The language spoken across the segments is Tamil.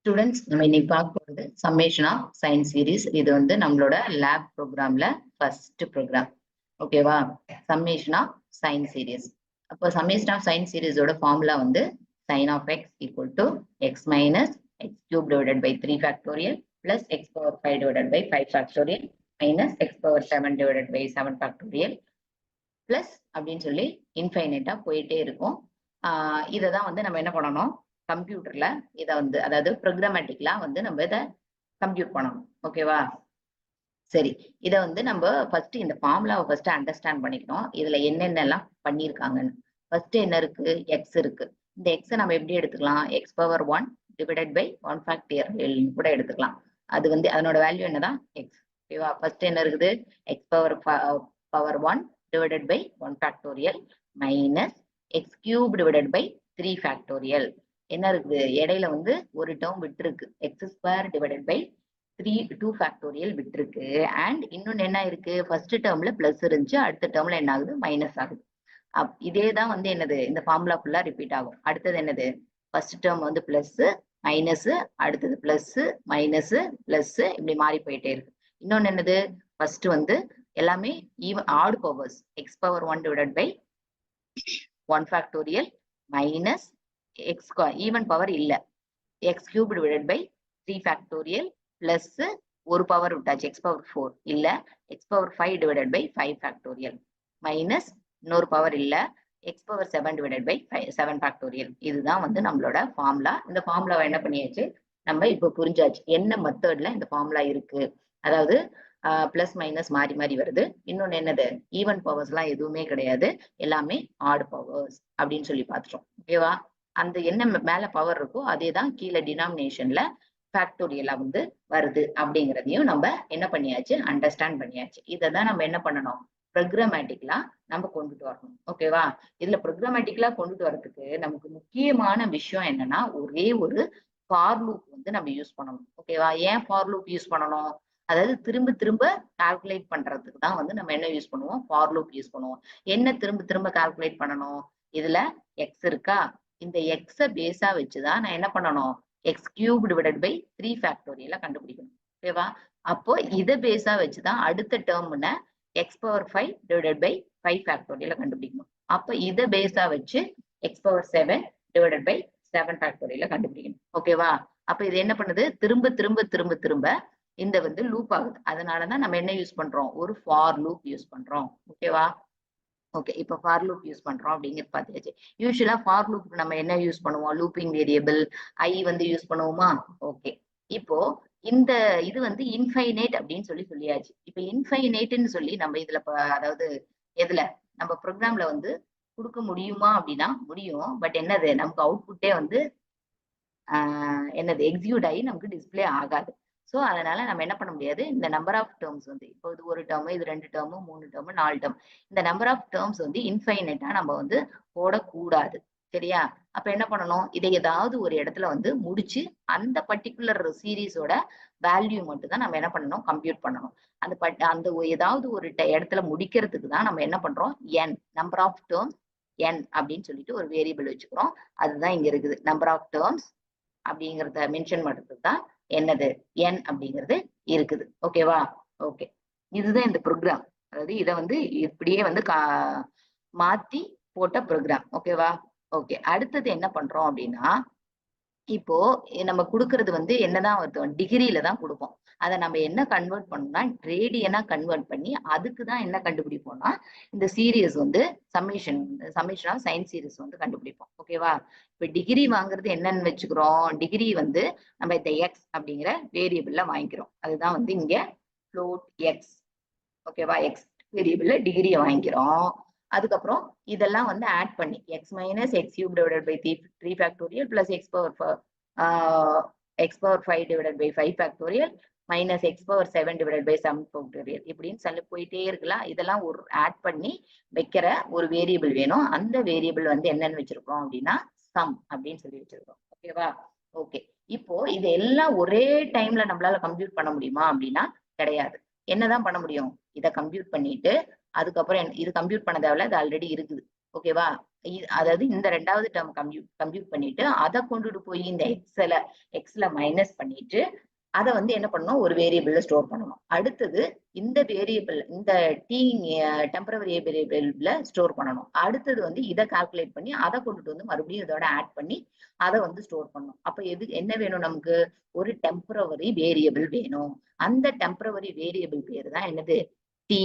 ஸ்டூடெண்ட்ஸ் நம்ம இன்னைக்கு பார்க்க போகிறது சம்மேஷன் ஆஃப் சைன் சீரீஸ். இது வந்து நம்மளோட லேப் ப்ரோக்ராம்ல ஃபர்ஸ்ட் ப்ரோக்ராம். ஓகேவா? Summation of sine series. அப்போ சம்மேஷன் ஆஃப் சைன் சீரீஸோட ஃபார்முலா வந்து sine of x equal to x minus x cube divided by 3 factorial plus x power 5 divided by 5 factorial minus x power 7 divided by 7 factorial plus அப்படின்னு சொல்லி இன்ஃபைனைட்டா போயிட்டே இருக்கும். இதை தான் வந்து நம்ம என்ன பண்ணணும், கம்ப்யூட்டர்ல இதை வந்து அதாவது ப்ரோக்ராமேட்டிக்லா வந்து நம்ம இதை கம்ப்யூட் பண்ணணும். ஓகேவா? சரி, இதை வந்து நம்ம ஃபர்ஸ்ட் இந்த ஃபார்முலாவை ஃபர்ஸ்ட் அண்டர்ஸ்டாண்ட் பண்ணிக்கணும். இதுல என்னென்னலாம் பண்ணியிருக்காங்கன்னு. ஃபர்ஸ்ட் என்ன இருக்கு? எக்ஸ் இருக்கு. இந்த எக்ஸை நம்ம எப்படி எடுத்துக்கலாம்? X power 1 divided by 1 factorial கூட எடுத்துக்கலாம். அது வந்து அதனோட வேல்யூ என்னதான்? எக்ஸ். ஓகேவா? ஃபர்ஸ்ட் என்ன இருக்குது? X power 1 divided by 1 factorial minus x cube divided by 3 factorial. என்ன இருக்குது? இடையில வந்து ஒரு டேர்ம் விட்டுருக்கு. x square divided by 2 factorial விட்டுருக்கு. அண்ட் இன்னொன்னு என்ன இருக்கு? ஃபர்ஸ்ட் டேர்ம்ல பிளஸ் இருந்துச்சு, அடுத்த டேர்ம்ல என்ன ஆகுது? மைனஸ் ஆகுது. இதே தான் வந்து என்னது? இந்த ஃபார்முலா ஃபுல்லா ரிப்பீட் ஆகும். அடுத்தது என்னது? ஃபர்ஸ்ட் டேர்ம் வந்து பிளஸ் மைனஸ், அடுத்தது பிளஸ் மைனஸ் பிளஸ், இப்படி மாறி போயிட்டே இருக்கு. இன்னொன்னு என்னது? ஃபர்ஸ்ட் வந்து எல்லாமே even odd powers, x power 1 divided by 1 factorial minus x square, even power இல்ல, x cube divided by 3 factorial plus ஒரு பவர் விட்டாச்சு, x power 4 இல்ல, x power 5 divided by 5 factorial minus இன்னொரு பவர் இல்ல, x power 7 divided by 7 factorial. இதுதான் வந்து நம்மளோட ஃபார்முலா. இந்த ஃபார்முலாவை என்ன பண்ணியாச்சு, நம்ம இப்ப புரிஞ்சாச்சு என்ன மெத்தட்ல இந்த ஃபார்முலா இருக்கு. அதாவது பிளஸ் மைனஸ் மாறி மாறி வருது. இன்னொன்னு என்னது? ஈவன் பவர்ஸ் எல்லாம் எதுவுமே கிடையாது, எல்லாமே ஆட் பவர்ஸ் அப்படின்னு சொல்லி பார்த்துட்டோம். ஓகேவா? அந்த என்ன மேல பவர் இருக்கோ அதே தான் கீழே டினாமினேஷன்ல ஃபேக்டோரியலா வந்து வருது அப்படிங்கிறதையும் நம்ம என்ன பண்ணியாச்சு, அண்டர்ஸ்டாண்ட் பண்ணியாச்சு. இதை தான் நம்ம என்ன பண்ணணும், ப்ரோக்ராமேட்டிக்கலா நம்ம கொண்டுட்டு வரணும். ஓகேவா? இதுல ப்ரோக்ராமேட்டிக்கலா கொண்டுட்டு வரதுக்கு நமக்கு முக்கியமான விஷயம் என்னன்னா, ஒரே ஒரு ஃபார் லூப் வந்து நம்ம யூஸ் பண்ணணும். ஓகேவா? ஏன் ஃபார் லூப் யூஸ் பண்ணணும்? அதாவது திரும்ப திரும்ப கால்குலேட் பண்றதுக்கு தான் வந்து நம்ம என்ன யூஸ் பண்ணுவோம், ஃபார் லூப் யூஸ் பண்ணுவோம். என்ன திரும்ப திரும்ப கால்குலேட் பண்ணணும்? இதுல எக்ஸ் இருக்கா, இந்த எக்ஸ பேஸா வச்சுதான் நான் என்ன பண்ணணும், எக்ஸ் கியூப் டிவைடட் பை 3 ஃபேக்டோரியல கண்டுபிடிக்கணும். ஓகேவா? அப்போ இதை பேஸா வச்சுதான் அடுத்த டேர்ம்ன எக்ஸ் பவர் 5 டிவைடட் பை 5 ஃபேக்டோரியல கண்டுபிடிக்கணும். அப்ப இதை பேஸா வச்சு எக்ஸ் பவர் 7 டிவைடட் பை 7 ஃபேக்டோரியல கண்டுபிடிக்கணும். ஓகேவா? அப்ப இது என்ன பண்ணுது, திரும்ப திரும்ப திரும்ப திரும்ப இந்த வந்து லூப் ஆகுது. அதனாலதான் நம்ம என்ன யூஸ் பண்றோம், ஒரு ஃபார் லூப் யூஸ் பண்றோம். ஓகேவா? ஓகே, இப்ப ஃபார் லூப் யூஸ் பண்றோம் அப்படிங்கிறது பார்த்தாச்சு. யூஸ்வலா ஃபார் லூப் நம்ம என்ன யூஸ் பண்ணுவோம், லூப்பிங் வேரியபிள் ஐ வந்து யூஸ் பண்ணுவோமா? ஓகே, இப்போ இந்த இது வந்து இன்ஃபைனைட் அப்படின்னு சொல்லியாச்சு. இப்ப இன்ஃபைனைட்னு சொல்லி நம்ம இதுல அதாவது எதுல நம்ம ப்ரோக்ராம்ல வந்து கொடுக்க முடியுமா அப்படின்னா முடியும். பட் என்னது, நமக்கு அவுட்புட்டே வந்து என்னது எக்ஸிக்யூட் ஆகி நமக்கு டிஸ்பிளே ஆகாது. ஸோ அதனால நம்ம என்ன பண்ண முடியாது, இந்த நம்பர் ஆஃப் டேர்ம்ஸ் வந்து இப்போ இது ஒரு டேர்ம், இது 2 டேர்மு 3 டேர்மு 4 டேர்ம், இந்த நம்பர் ஆஃப் டேர்ம்ஸ் வந்து இன்ஃபைனைட்டா நம்ம வந்து போடக்கூடாது. சரியா? அப்ப என்ன பண்ணணும், இதை ஏதாவது ஒரு இடத்துல வந்து முடிச்சு அந்த பர்டிகுலர் சீரீஸோட வேல்யூ மட்டும் தான் நம்ம என்ன பண்ணணும், கம்ப்யூட் பண்ணணும். அந்த ஏதாவது ஒரு இடத்துல முடிக்கிறதுக்கு தான் நம்ம என்ன பண்றோம், n number of terms n அப்படின்னு சொல்லிட்டு ஒரு வேரியபிள் வச்சுக்கிறோம். அதுதான் இங்க இருக்குது, நம்பர் ஆஃப் டேர்ம்ஸ் அப்படிங்கிறத மென்ஷன் பண்றதுக்கு தான் என்னது n அப்படிங்கிறது இருக்குது. ஓகேவா? ஓகே, இதுதான் இந்த ப்ரோக்ராம். அதாவது இதை வந்து இப்படியே வந்து மாத்தி போட்ட ப்ரோக்ராம். ஓகேவா? ஓகே, அடுத்தது என்ன பண்றோம் அப்படின்னா, இப்போ நம்ம கொடுக்கறது வந்து என்னதான் வருது, டிகிரியில தான் கொடுப்போம். அதை நம்ம என்ன கன்வெர்ட் பண்ணோம்னா ரேடியனா கன்வெர்ட் பண்ணி அதுக்கு தான் என்ன கண்டுபிடிப்போம்னா இந்த சீரியஸ் வந்து சம்மேஷன் ஆஃப் சைன் சீரிஸ் வந்து கண்டுபிடிப்போம். ஓகேவா? இப்ப டிகிரி வாங்குறது என்னன்னு வச்சுக்கிறோம், டிகிரி வந்து நம்ம இந்த எக்ஸ் அப்படிங்கிற வேரியபிள்ல வாங்கிக்கிறோம். அதுதான் வந்து இங்க ஃப்ளோட் எக்ஸ். ஓகேவா? எக்ஸ் வேரியபிள்ல டிகிரியை வாங்கிக்கிறோம். அதுக்கப்புறம் இதெல்லாம் வந்து ஆட் பண்ணி x minus x cube divided by 3 factorial plus x power 5 divided by 5 factorial minus x power 7 divided by 7 factorial இப்படின்னு சொல்லி போயிட்டே இருக்கலாம். இதெல்லாம் ஒரு ஆட் பண்ணி வைக்கிற ஒரு வேரியபிள் வேணும். அந்த வேரியபிள் வந்து என்னன்னு வச்சிருக்கோம் அப்படின்னா சம் அப்படின்னு சொல்லி வச்சிருக்கோம். ஓகேவா? ஓகே, இப்போ இது எல்லாம் ஒரே டைம்ல நம்மளால கம்ப்யூட் பண்ண முடியுமா அப்படின்னா கிடையாது. என்னதான் பண்ண முடியும், இதை கம்ப்யூட் பண்ணிட்டு அதுக்கப்புறம் இது கம்ப்யூட் பண்ண தேவையில்ல, அது ஆல்ரெடி இருக்குது. ஓகேவா? அதாவது இந்த 2வது டேர்ம் கம்ப்யூட் பண்ணிட்டு அதை கொண்டுட்டு போய் இந்த எக்ஸ்ல மைனஸ் பண்ணிட்டு அதை வந்து என்ன பண்ணணும், ஒரு வேரியபிள்ல ஸ்டோர் பண்ணணும். அடுத்தது இந்த வேரியபிள் இந்த டி டெம்பரவரி வேரியபிள்ல ஸ்டோர் பண்ணணும். அடுத்தது வந்து இதை கால்குலேட் பண்ணி அதை கொண்டுட்டு வந்து மறுபடியும் இதோட ஆட் பண்ணி அதை வந்து ஸ்டோர் பண்ணணும். அப்ப என்ன வேணும் நமக்கு, ஒரு டெம்பரவரி வேரியபிள் வேணும். அந்த டெம்பரவரி வேரியபிள் பேரு தான் என்னது, டி.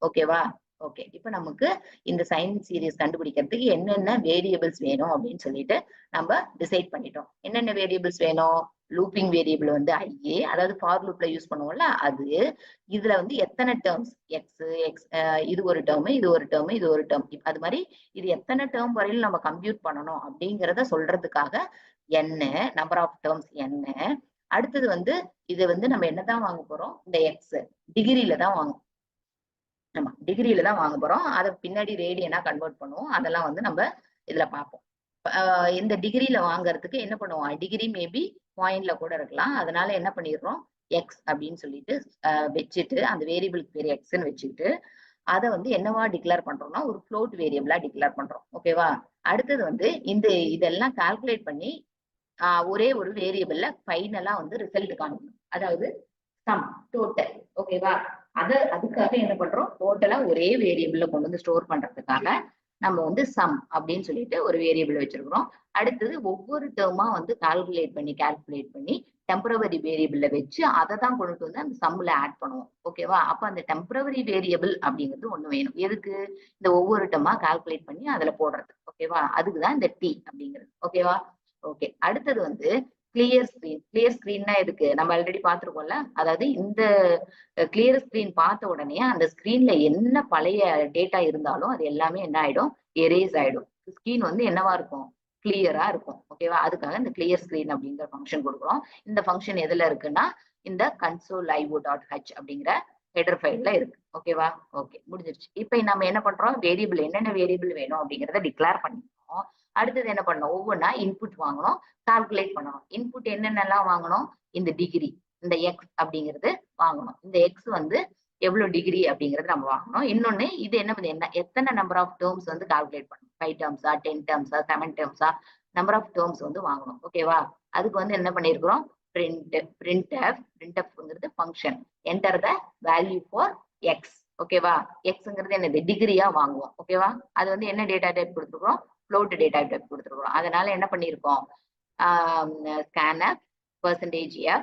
ஓகேவா? ஓகே, இப்ப நமக்கு இந்த சைன் சீரீஸ் கண்டுபிடிக்கிறதுக்கு என்னென்ன வேரியபிள்ஸ் வேணும் அப்படின்னு சொல்லிட்டு நம்ம டிசைட் பண்ணிட்டோம். என்னென்ன வேரியபிள்ஸ் வேணும், லூப்பிங் வேரியபிள் வந்து ஐஏ, அதாவது ஃபார் லூப்ல யூஸ் பண்ணுவோம்ல அது. இதுல வந்து எத்தனை டேர்ம்ஸ், எக்ஸ் இது ஒரு டேர்ம், இது ஒரு டேர்ம், இது ஒரு டேர்ம், அது மாதிரி இது எத்தனை டேர்ம் வரையிலும் நம்ம கம்ப்யூட் பண்ணணும் அப்படிங்கிறத சொல்றதுக்காக என்ன, நம்பர் ஆஃப் டேர்ம்ஸ் என்ன. அடுத்தது வந்து இது வந்து நம்ம என்னதான் வாங்க போறோம், இந்த எக்ஸ் டிகிரியில தான் வாங்கும். ஆமா, டிகிரியில தான் வாங்க போறோம். அதை பின்னாடி ரேடியனா கன்வெர்ட் பண்ணுவோம். அதெல்லாம் வந்து நம்ம இதுல பார்ப்போம். இந்த டிகிரியில வாங்குறதுக்கு என்ன பண்ணுவோம், டிகிரி மேபி பாயிண்ட்ல கூட இருக்கலாம். அதனால என்ன பண்ணிடுறோம், எக்ஸ் அப்படின்னு சொல்லிட்டு வச்சுட்டு அந்த வேரியபிளுக்கு பேர் எக்ஸ்ன்னு வச்சுட்டு அதை வந்து என்னவா டிக்ளேர் பண்றோம்னா ஒரு ஃப்ளோட் வேரியபிளா டிக்ளேர் பண்றோம். ஓகேவா? அடுத்தது வந்து இதெல்லாம் கால்குலேட் பண்ணி ஒரே ஒரு வேரியபிள்ல ஃபைனலா வந்து ரிசல்ட் காமிக்கணும். அதாவது சம் டோட்டல். ஓகேவா? அதுக்காக என்ன பண்றோம், டோட்டலா ஒரே வேரியபிள்ல கொண்டு வந்து ஸ்டோர் பண்றதுக்காக நம்ம வந்து சம் அப்படின்னு சொல்லிட்டு ஒரு வேரியபிள் வச்சிருக்கிறோம். அடுத்தது ஒவ்வொரு டேர்மா வந்து கால்குலேட் பண்ணி டெம்பரவரி வேரியபிள்ல வச்சு அதை தான் கொண்டுட்டு வந்து அந்த சம்ல ஆட் பண்ணுவோம். ஓகேவா? அப்ப அந்த டெம்பரவரி வேரியபிள் அப்படிங்கிறது ஒண்ணு வேணும். எதுக்கு, இந்த ஒவ்வொரு டேர்மா கால்குலேட் பண்ணி அதுல போடுறது. ஓகேவா? அதுக்குதான் இந்த டி அப்படிங்கிறது. ஓகேவா? ஓகே, அடுத்தது வந்து கிளியர் ஸ்கிரீன்னா எதுக்கு, நம்ம ஆல்ரெடி பார்த்திருக்கோம்ல. அதாவது இந்த கிளியர் ஸ்கிரீன் பார்த்த உடனே அந்த ஸ்கிரீன்ல என்ன பழைய டேட்டா இருந்தாலும் அது எல்லாமே என்ன ஆயிடும், எரேஸ் ஆயிடும். ஸ்கிரீன் வந்து என்னவா இருக்கும், கிளியரா இருக்கும். ஓகேவா? அதுக்காக இந்த கிளியர் ஸ்கிரீன் அப்படிங்கிற ஃபங்க்ஷன் கொடுக்குறோம். இந்த ஃபங்க்ஷன் எதுல இருக்குன்னா இந்த console.io.h அப்படிங்கிற ஹெடர் ஃபைல்ல இருக்கு. ஓகேவா? ஓகே, முடிஞ்சிருச்சு. இப்ப நம்ம என்ன பண்றோம், வேரியபிள் என்னென்ன வேரியபிள் வேணும் அப்படிங்கிறத டிக்ளேர் பண்ணிட்டோம். அடுத்தது என்ன பண்ணணும், ஒவ்வொன்றா இன்புட் வாங்கணும், கால்குலேட் பண்ணணும். இன்புட் என்னென்னலாம் வாங்கணும், இந்த டிகிரி, இந்த எக்ஸ் அப்படிங்கிறது வாங்கணும். இந்த எக்ஸ் வந்து எவ்வளவு டிகிரி அப்படிங்கறது நம்ம வாங்கணும். இன்னொன்னு இது என்ன எத்தனை நம்பர் ஆஃப் டேர்ம்ஸ் வந்து கால்குலேட் பண்ணணும், 5 டேர்ம்ஸா 10 டேர்ம்ஸா 7 டேர்ம்ஸா நம்பர் ஆஃப் டேர்ம்ஸ் வந்து வாங்கணும். ஓகேவா? அதுக்கு வந்து என்ன பண்ணிருக்கிறோம், printfங்கிறது function, enter the value for x. ஓகேவா? எக்ஸ்ங்கிறது என்னது, டிகிரியா வாங்குவோம். ஓகேவா? அது வந்து என்ன டேட்டா டைப் கொடுத்துருக்கோம், ஃப்ளோட் டேட்டா டைப் கொடுத்துருக்கோம். அதனால என்ன பண்ணிருக்கோம், scanf %f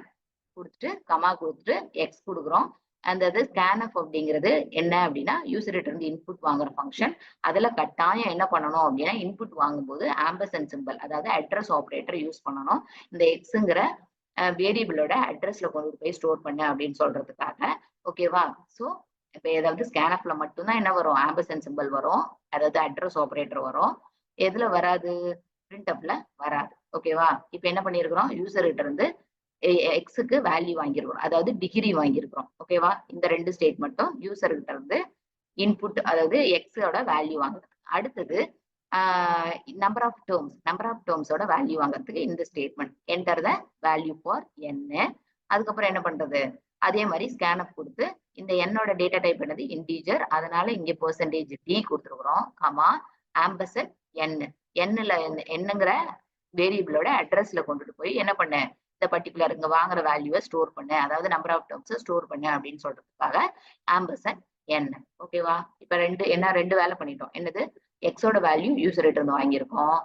கொடுத்துட்டு கமா கொடுத்துட்டு எக்ஸ் கொடுக்குறோம். அந்த scanf அப்படிங்கிறது என்ன அப்படின்னா யூசர் கிட்ட இருந்து இன்புட் வாங்குற ஃபங்க்ஷன். அதுல கட்டாயம் என்ன பண்ணணும் அப்படின்னா இன்புட் வாங்கும்போது ஆம்பர்சன்ட் சிம்பிள், அதாவது அட்ரஸ் ஆபரேட்டர் யூஸ் பண்ணணும். இந்த எக்ஸுங்கிற வேரியபிளோட அட்ரஸ்ல கொண்டு போய் ஸ்டோர் பண்ண அப்படின்னு சொல்றதுக்காக. ஓகேவா? ஸோ இப்ப ஏதாவது ஸ்கேனப்ல மட்டும்தான் என்ன வரும், ஆம்பர்சன்ட் சிம்பிள் வரும், அதாவது அட்ரஸ் ஆபரேட்டர் வரும். எதுல வராது, பிரிண்டப்ல வராது. ஓகேவா? இப்ப என்ன பண்ணிருக்கிறோம், யூசர் கிட்ட இருந்து எக்ஸுக்கு வேல்யூ வாங்கிருக்கிறோம், அதாவது டிகிரி வாங்கியிருக்கிறோம். ஓகேவா? இந்த 2 ஸ்டேட் மட்டும் யூசர் கிட்ட இருந்து இன்புட், அதாவது எக்ஸோட வேல்யூ வாங்குறது. அடுத்தது நம்பர் ஆஃப் டேர்ம்ஸோட வேல்யூ வாங்குறதுக்கு இந்த statement, enter the value for n. அதுக்கப்புறம் என்ன பண்றது, அதே மாதிரி ஸ்கேனப் கொடுத்து இந்த என்னோட டேட்டா டைப் என்னது, இன்டீஜர், அதனால இங்க %d கொடுத்துருக்குறோம், கமா ஆம்பர்சன்ட் என்னல என்னங்கிற வேரியபிளோட அட்ரஸ்ல கொண்டுட்டு போய் என்ன பண்ண, இந்த பர்டிகுலர் இங்க வாங்குற வேல்யூவை ஸ்டோர் பண்ண, அதாவது நம்பர் ஆஃப் டேர்ம்ஸ் ஸ்டோர் பண்ண அப்படின்னு சொல்றதுக்காக ஆம்பர்சன்ட் n. ஓகேவா? இப்ப ரெண்டு வேலை பண்ணிட்டோம். என்னது, எக்ஸோட வேல்யூ யூசர் கிட்ட இருந்து வாங்கியிருக்கோம்,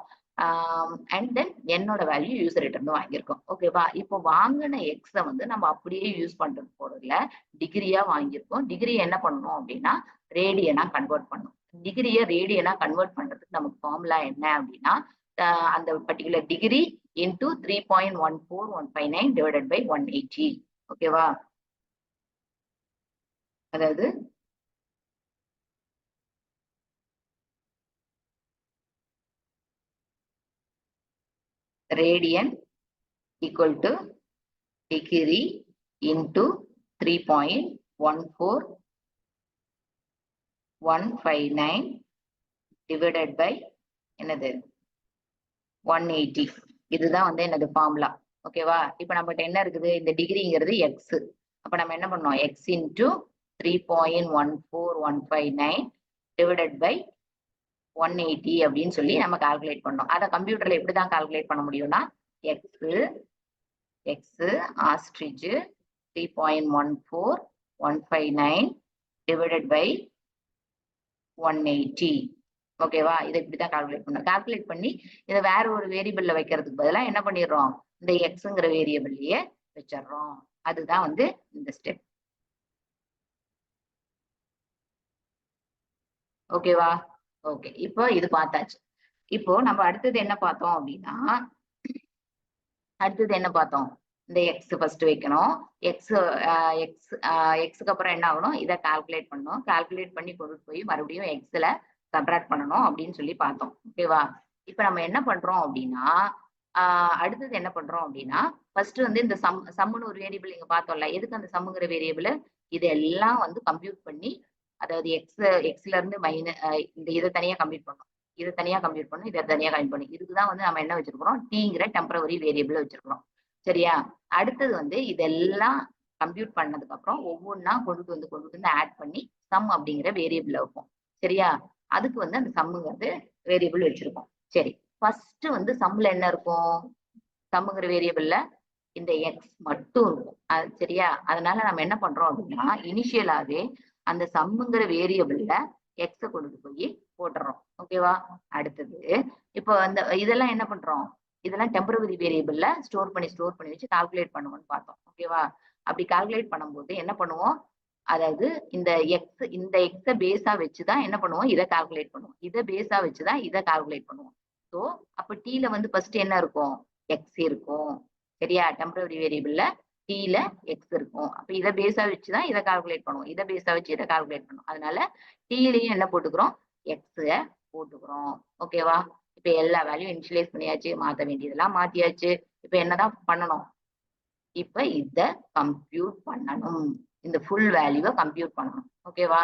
அண்ட் தென் என்னோட வேல்யூ யூசர் கிட்ட இருந்து வாங்கியிருக்கோம். ஓகேவா? இப்போ வாங்கின எக்ஸை வந்து நம்ம அப்படியே யூஸ் பண்றது போறதுல டிகிரியா வாங்கியிருக்கோம். டிகிரி என்ன பண்ணணும் அப்படின்னா ரேடியனா கன்வெர்ட் பண்ணணும். டிகிரியை ரேடியனா கன்வெர்ட் பண்றதுக்கு நமக்கு ஃபார்முலா என்ன அப்படின்னா அந்த particular degree into 3.14159 divided by 180. ஓகேவா? அதாவது radian equal to degree into 3.14159 divided by என்னது 180. இதுதான் வந்து என்னது ஃபார்முலா. ஓகேவா? இப்ப நம்மகிட்ட என்ன இருக்குது, இந்த டிகிரிங்கிறது எக்ஸ். அப்ப நம்ம என்ன பண்ணோம், எக்ஸ் இன்டூ 3.14159 டிவைடட் பை 180 அப்படின்னு சொல்லி நம்ம கால்குலேட் பண்ணோம். அதை கம்ப்யூட்டர்ல எப்படிதான் கால்குலேட் பண்ண முடியும்னா எக்ஸ் ஆஸ்ட்ரிச் 3.14159 டிவைடட் பை 180. ஓகேவா? இதை இப்படிதான் கால்குலேட் பண்ணோம். கால்குலேட் பண்ணி இதை வேற ஒரு வேரியபிள்ல வைக்கிறதுக்கு பதிலா என்ன பண்ணிடுறோம், இந்த எக்ஸ்ங்கிற வேரியபிள்லயே வச்சிடறோம். அதுதான் வந்து இந்த ஸ்டெப். ஓகேவா? ஓகே, இப்போ இது பார்த்தாச்சு. இப்போ நம்ம அடுத்தது என்ன பார்த்தோம் அப்படின்னா, இந்த எக்ஸ் ஃபர்ஸ்ட் வைக்கணும். எக்ஸ்க்கு அப்புறம் என்ன ஆகணும், இதை கால்குலேட் பண்ணணும். கால்குலேட் பண்ணி கொண்டு போய் மறுபடியும் எக்ஸ்ல சப்ராக்ட் பண்ணணும் அப்படின்னு சொல்லி பார்த்தோம். ஓகேவா? இப்ப நம்ம என்ன பண்றோம் அப்படின்னா, அடுத்தது என்ன பண்றோம் அப்படின்னா, ஃபர்ஸ்ட் வந்து இந்த சம்முன்னு ஒரு வேரியபிள் இங்க பார்த்தோம்ல, எதுக்கு அந்த சம்முங்கிற வேரியபிள், இதெல்லாம் வந்து கம்ப்யூட் பண்ணி, அதாவது எக்ஸ்ல இருந்து இதை தனியா கம்ப்யூட் பண்ணணும், இதை தனியா கம்ப்யூட் பண்ணணும், இதை தனியா கம்ப்யூட் பண்ணணும். இதுக்குதான் வந்து நம்ம என்ன வச்சிருக்கிறோம், டீங்கிற டெம்பரவரி வேரியபிள் வச்சிருக்கிறோம். சரியா? அடுத்தது வந்து இதெல்லாம் கம்ப்யூட் பண்ணதுக்கு அப்புறம் ஒவ்வொன்றா கொண்டுட்டு வந்து ஆட் பண்ணி சம் அப்படிங்கிற வேரியபிள் வைப்போம். சரியா? அதுக்கு வந்து அந்த சம்முங்கிறது வேரியபிள் வச்சிருக்கோம். சரி, ஃபர்ஸ்ட் வந்து சம்ல என்ன இருக்கும், சம்முங்கிற வேரியபிள்ல இந்த எக்ஸ் மட்டும் இருக்கும். சரியா? அதனால நம்ம என்ன பண்றோம் அப்படின்னா, இனிஷியலாவே அந்த சம்முங்கிற வேரியபிள்ல எக்ஸ கொண்டு போய் போட்டுறோம். ஓகேவா? அடுத்தது இப்போ அந்த இதெல்லாம் என்ன பண்றோம், இதெல்லாம் டெம்பரவரி வேரியபிள்ல ஸ்டோர் பண்ணி வச்சு கால்குலேட் பண்ணுவோம்னு பார்த்தோம். ஓகேவா? அப்படி கால்குலேட் பண்ணும்போது என்ன பண்ணுவோம், அதாவது இந்த எக்ஸ பேஸா வச்சுதான் என்ன பண்ணுவோம், இதை கால்குலேட் பண்ணுவோம். இதை பேஸா வச்சுதான் இதை கால்குலேட் பண்ணுவோம். ஸோ அப்ப டீல வந்து ஃபர்ஸ்ட் என்ன இருக்கும், எக்ஸ் இருக்கும். சரியா? டெம்பரவரி வேரியபிள்ல டீல எக்ஸ் இருக்கும். அப்ப இதை பேஸா வச்சுதான் இதை கால்குலேட் பண்ணுவோம். இதை பேஸா வச்சு இதை கால்குலேட் பண்ணுவோம். அதனால டீலையும் என்ன போட்டுக்கிறோம், எக்ஸ் போட்டுக்கிறோம். ஓகேவா? இப்ப எல்லா வேல்யூ இனிஷியலைஸ் பண்ணியாச்சு, மாத்த வேண்டியதெல்லாம் மாத்தியாச்சு. இப்ப என்னதான் பண்ணணும், இப்ப இத கம்ப்யூட் பண்ணணும், இந்த ஃபுல் வேல்யூவை கம்ப்யூட் பண்ணணும். ஓகேவா?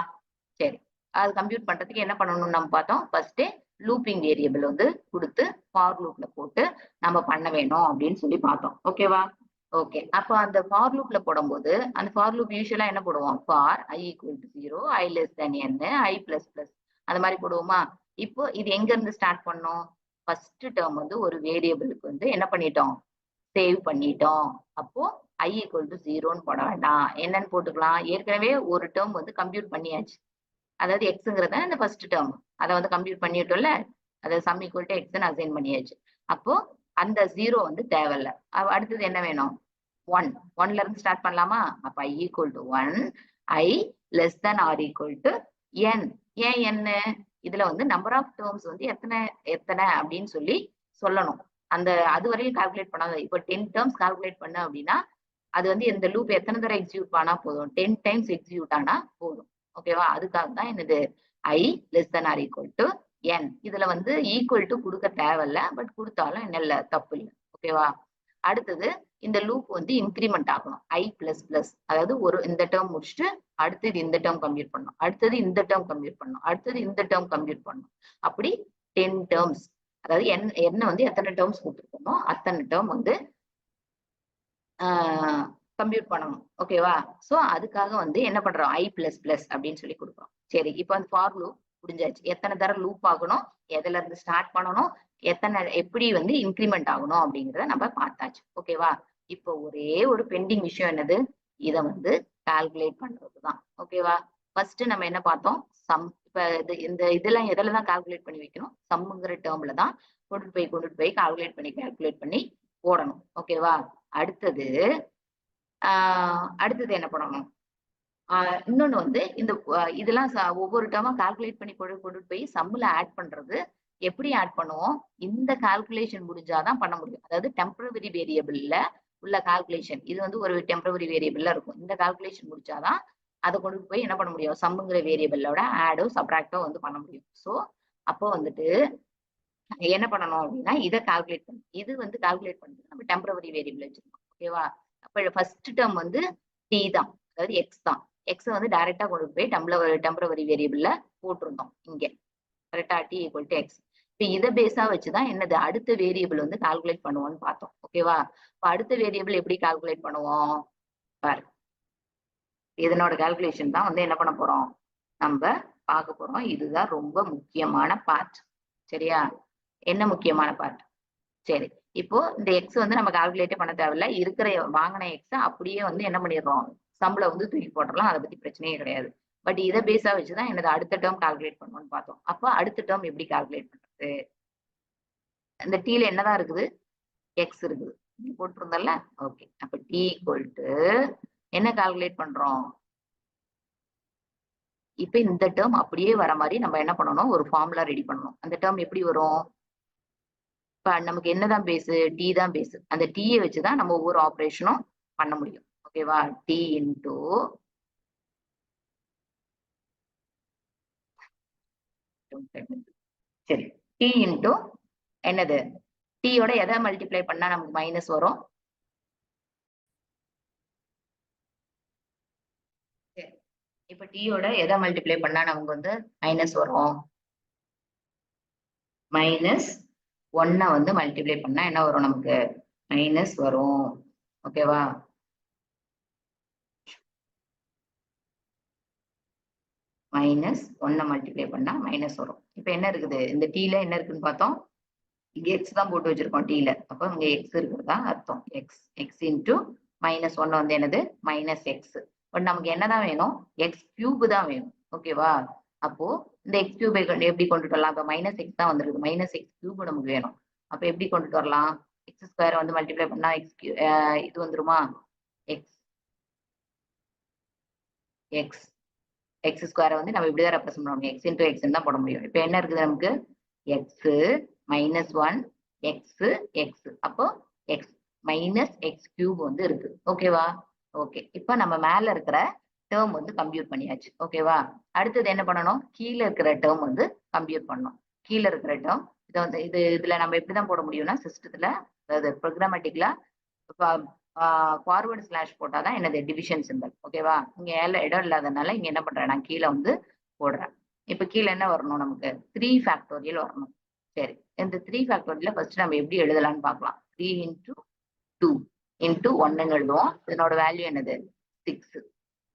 சரி, அது கம்ப்யூட் பண்றதுக்கு என்ன பண்ணணும்னு நம்ம பார்த்தோம். ஃபர்ஸ்ட் லூப்பிங் வேரியபிள் வந்து கொடுத்து ஃபார் லூப்ல போட்டு நம்ம பண்ண வேணும் அப்படின்னு சொல்லி பார்த்தோம். ஓகேவா? ஓகே, அப்ப அந்த ஃபார் லூப்ல போடும்போது அந்த ஃபார் லூப் யூஸ்வலா என்ன போடுவோம், for i = 0, i less than n, i plus plus அந்த மாதிரி போடுவோமா. இப்போ இது எங்க இருந்து ஸ்டார்ட் பண்ணோம், ஃபர்ஸ்ட் டேர்ம் வந்து ஒரு வேரியபிளுக்கு வந்து என்ன பண்ணிட்டோம், சேவ் பண்ணிட்டோம். அப்போ i = 0ன்னு போட வேண்டாம், என்னன்னு போட்டுக்கலாம். ஏற்கனவே ஒரு டேர்ம் வந்து கம்ப்யூட் பண்ணியாச்சு, அதாவது எக்ஸுங்கிறத இந்த ஃபர்ஸ்ட் டேர்ம் அதை வந்து கம்ப்யூட் பண்ணிட்டோம்ல, அதை சம் ஈக்குவல் டு எக்ஸ்ன்னு அசைன் பண்ணியாச்சு. அப்போ அந்த 0 வந்து தேவையில்ல. அடுத்தது என்ன வேணும், 1ல இருந்து ஸ்டார்ட் பண்ணலாமா. அப்ப i = 1, i less than or equal to n. ஏன் என்ன, இதுல வந்து நம்பர் ஆஃப் டேர்ம்ஸ் வந்து எத்தனை அப்படின்னு சொல்லி சொல்லணும். அது வரையும் கால்குலேட் பண்ணாத. இப்போ 10 டேர்ம்ஸ் கால்குலேட் பண்ண அப்படின்னா அது வந்து இந்த லூப் எத்தனை தடவை எக்ஸிக்யூட் பண்ணா போதும், 10 டைம்ஸ் எக்ஸிக்யூட் ஆனா போதும். ஓகேவா? அதுக்காக தான் என்னது i less than or equal to n. இதுல வந்து ஈக்குவல் டு கொடுக்க தேவையில்ல, பட் கொடுத்தாலும் என்ன இல்லை, தப்பு இல்லை. ஓகேவா? அடுத்தது இந்த லூப் வந்து இன்கிரிமெண்ட் ஆகணும், i பிளஸ் பிளஸ். அதாவது இந்த டேர்ம் முடிச்சுட்டு அடுத்தது இந்த டேர்ம் கம்ப்யூட் பண்ணணும், அடுத்தது இந்த டேர்ம் கம்ப்யூட் பண்ணணும், அடுத்தது இந்த டேர்ம் கம்ப்யூட் பண்ணணும். அப்படி 10 டேர்ம்ஸ், அதாவது என்ன வந்து எத்தனை டேர்ம்ஸ் கொடுத்துருக்கோமோ அத்தனை டேர்ம் வந்து கம்ப்யூட் பண்ணணும். ஓகேவா? சோ அதுக்காக வந்து என்ன பண்றோம், i பிளஸ் பிளஸ் அப்படின்னு சொல்லி கொடுக்குறோம். சரி, இப்போ அந்த ஃபார் லூப் முடிஞ்சாச்சு. எத்தனை தடவை லூப் ஆகணும், எதுல இருந்து ஸ்டார்ட் பண்ணணும், எப்படி வந்து இன்க்ரிமெண்ட் ஆகணும் அப்படிங்கிறத நம்ம பார்த்தாச்சு. ஓகேவா? இப்போ ஒரே ஒரு பெண்டிங் விஷயம் என்னது, இதை வந்து கால்குலேட் பண்றதுதான். ஓகேவா? ஃபர்ஸ்ட் நம்ம என்ன பார்த்தோம், சம். இப்ப இதெல்லாம் எதுலதான் கால்குலேட் பண்ணி வைக்கணும், சம்முங்கிற டேர்ம்ல தான் கொண்டுட்டு போய் கால்குலேட் பண்ணி போடணும். ஓகேவா? அடுத்தது என்ன பண்ணணும், இன்னொன்னு வந்து இதெல்லாம் ஒவ்வொரு டேர்மா கால்குலேட் பண்ணி கொண்டுட்டு போய் சம்முல ஆட் பண்றது. எப்படி ஆட் பண்ணுவோம், இந்த கால்குலேஷன் முடிஞ்சாதான் பண்ண முடியும். அதாவது டெம்பரவரி வேரியபிள்ல உள்ள கால்குலேஷன், இது வந்து ஒரு டெம்பரவரி வேரியபிள்ல இருக்கும். இந்த கால்குலேஷன் முடிச்சாதான் அதை கொண்டுட்டு போய் என்ன பண்ண முடியும், சம்முங்கிற வேரியபிளோட ஆடோ சப்ராக்டோ வந்து பண்ண முடியும். ஸோ அப்போ வந்துட்டு என்ன பண்ணணும் அப்படின்னா, இதை கால்குலேட் பண்ணணும். இது வந்து கால்குலேட் பண்ணுறது நம்ம டெம்பரவரி வேரியபிள் வச்சிருக்கோம். ஓகேவா? அப்ப ஃபர்ஸ்ட் டேர்ம் வந்து டி தான், அதாவது எக்ஸ் தான். எக்ஸ் வந்து டைரக்டா கொண்டு போய் டெம்பரவரி வேரியபிள்ல போட்டிருந்தோம் இங்க. கரெக்டா? T equal to x. இப்ப இதை பேஸா வச்சுதான் என்னது அடுத்த வேரியபிள் வந்து கால்குலேட் பண்ணுவோம்னு பார்த்தோம். ஓகேவா? இப்ப அடுத்த வேரியபிள் எப்படி கால்குலேட் பண்ணுவோம் பாரு, இதனோட கால்குலேஷன் தான் வந்து என்ன பண்ண போறோம், நம்ம பார்க்க போறோம். இதுதான் ரொம்ப முக்கியமான பார்ட். சரியா? என்ன முக்கியமான பார்ட்? சரி. இப்போ இந்த எக்ஸ் வந்து நம்ம கால்குலேட்டே பண்ண தேவையில்ல. இருக்கிற வாங்கின எக்ஸ அப்படியே வந்து என்ன பண்ணிடுறோம்? சம்ல வந்து தூக்கி போட்டுறலாம். அத பத்தி பிரச்சனையே கிடையாது. பட் இத பேஸா வச்சு தான் என்னது அடுத்த டேர்ம் கால்குலேட் பண்ணணும்னு பார்த்தோம். அப்ப அடுத்த டேர்ம் எப்படி கால்குலேட் பண்றது? இந்த டீல என்னதான் இருக்குது? எக்ஸ் இருக்குது. போட்டிருந்தல்ல? ஓகே. அப்ப டி ஈக்குவல் டு என்ன கால்குலேட் பண்றோம்? இப்ப இந்த டேர்ம் அப்படியே வர மாதிரி நம்ம என்ன பண்ணணும்? ஒரு ஃபார்முலா ரெடி பண்ணணும். அந்த டேர்ம் எப்படி வரும்? இப்ப நமக்கு என்னதான் பேஸ்? டி தான் பேஸ். அந்த டீயை வச்சுதான் நம்ம ஒவ்வொரு ஆபரேஷனும் பண்ண முடியும். ஓகேவா? டி இன்டூ சரி. டி இன்டூ என்னது? டீயோட எதை மல்டிப்ளை பண்ணா நமக்கு மைனஸ் வரும்? இப்ப டீயோட எதை மல்டிப்ளை பண்ணா நமக்கு வந்து மைனஸ் வரும்? மைனஸ் 1 வந்து மல்டிப்ளை பண்ணா என்ன வரும் நமக்கு? மைனஸ் வரும். ஓகேவா? மைனஸ் 1 மல்டிப்ளை பண்ணா மைனஸ் வரும். இப்ப என்ன இருக்குது? இந்த டீல என்ன இருக்குன்னு பார்த்தோம்? இங்க எக்ஸ் தான் போட்டு வச்சிருக்கோம் டீல. அப்ப இங்க எக்ஸ் இருக்கிறதா அர்த்தம். எக்ஸ் எக்ஸ் இன்டூ மைனஸ் 1 வந்து என்னது? Minus X. பட் நமக்கு என்னதான் வேணும்? எக்ஸ் கியூப் தான் வேணும். ஓகேவா? அப்போ இந்த எக்ஸ் கியூபை எப்படி கொண்டுட்டு வரலாம்? அப்ப மைனஸ் எக்ஸ் தான் வந்துருக்கு. மைனஸ் எக்ஸ் கியூப் நமக்கு வேணும். அப்ப எப்படி கொண்டுட்டு வரலாம்? எக்ஸ் ஸ்கொயர் வந்து மல்டிப்ளை பண்ணா எக்ஸ் இது வந்துருமா? எக்ஸ் எக்ஸ் எக்ஸ் ஸ்கொயரை வந்து நம்ம இப்படிதான் ரெப்ரசென்ட் பண்ண முடியும். எக்ஸ் இன்டூ எக்ஸ் தான் போட முடியும். இப்ப என்ன இருக்குது நமக்கு? X minus 1 X X. அப்போ எக்ஸ் மைனஸ் எக்ஸ் கியூப் வந்து இருக்கு. ஓகேவா? ஓகே. இப்ப நம்ம மேல இருக்கிற டேர்ம் வந்து கம்ப்யூட் பண்ணியாச்சு. ஓகேவா? அடுத்தது என்ன பண்ணணும்? கீழே இருக்கிற டேர்ம் வந்து கம்ப்யூட் பண்ணணும். கீழே இருக்கிற டேர்ம் இதை வந்து இதுல நம்ம எப்படிதான் போட முடியும்னா சிஸ்டத்துல, அதாவது ப்ரோக்ராமேட்டிக்கலா ஃபார்வர்டு ஸ்லாஷ் போட்டாதான் என்னது டிவிஷன் சிம்பல். ஓகேவா? இங்க இடம் இல்லாதனால இங்க என்ன பண்றேன்? நான் கீழே வந்து போடுறேன். இப்ப கீழே என்ன வரணும் நமக்கு? 3 ஃபேக்டோரியல் வரணும். சரி. இந்த 3 ஃபேக்டோரியல ஃபர்ஸ்ட் நம்ம எப்படி எழுதலாம்னு பார்க்கலாம். 3 இன்டூ 2 இன்டூ 1 எழுதுவோம். இதனோட வேல்யூ என்னது? 6.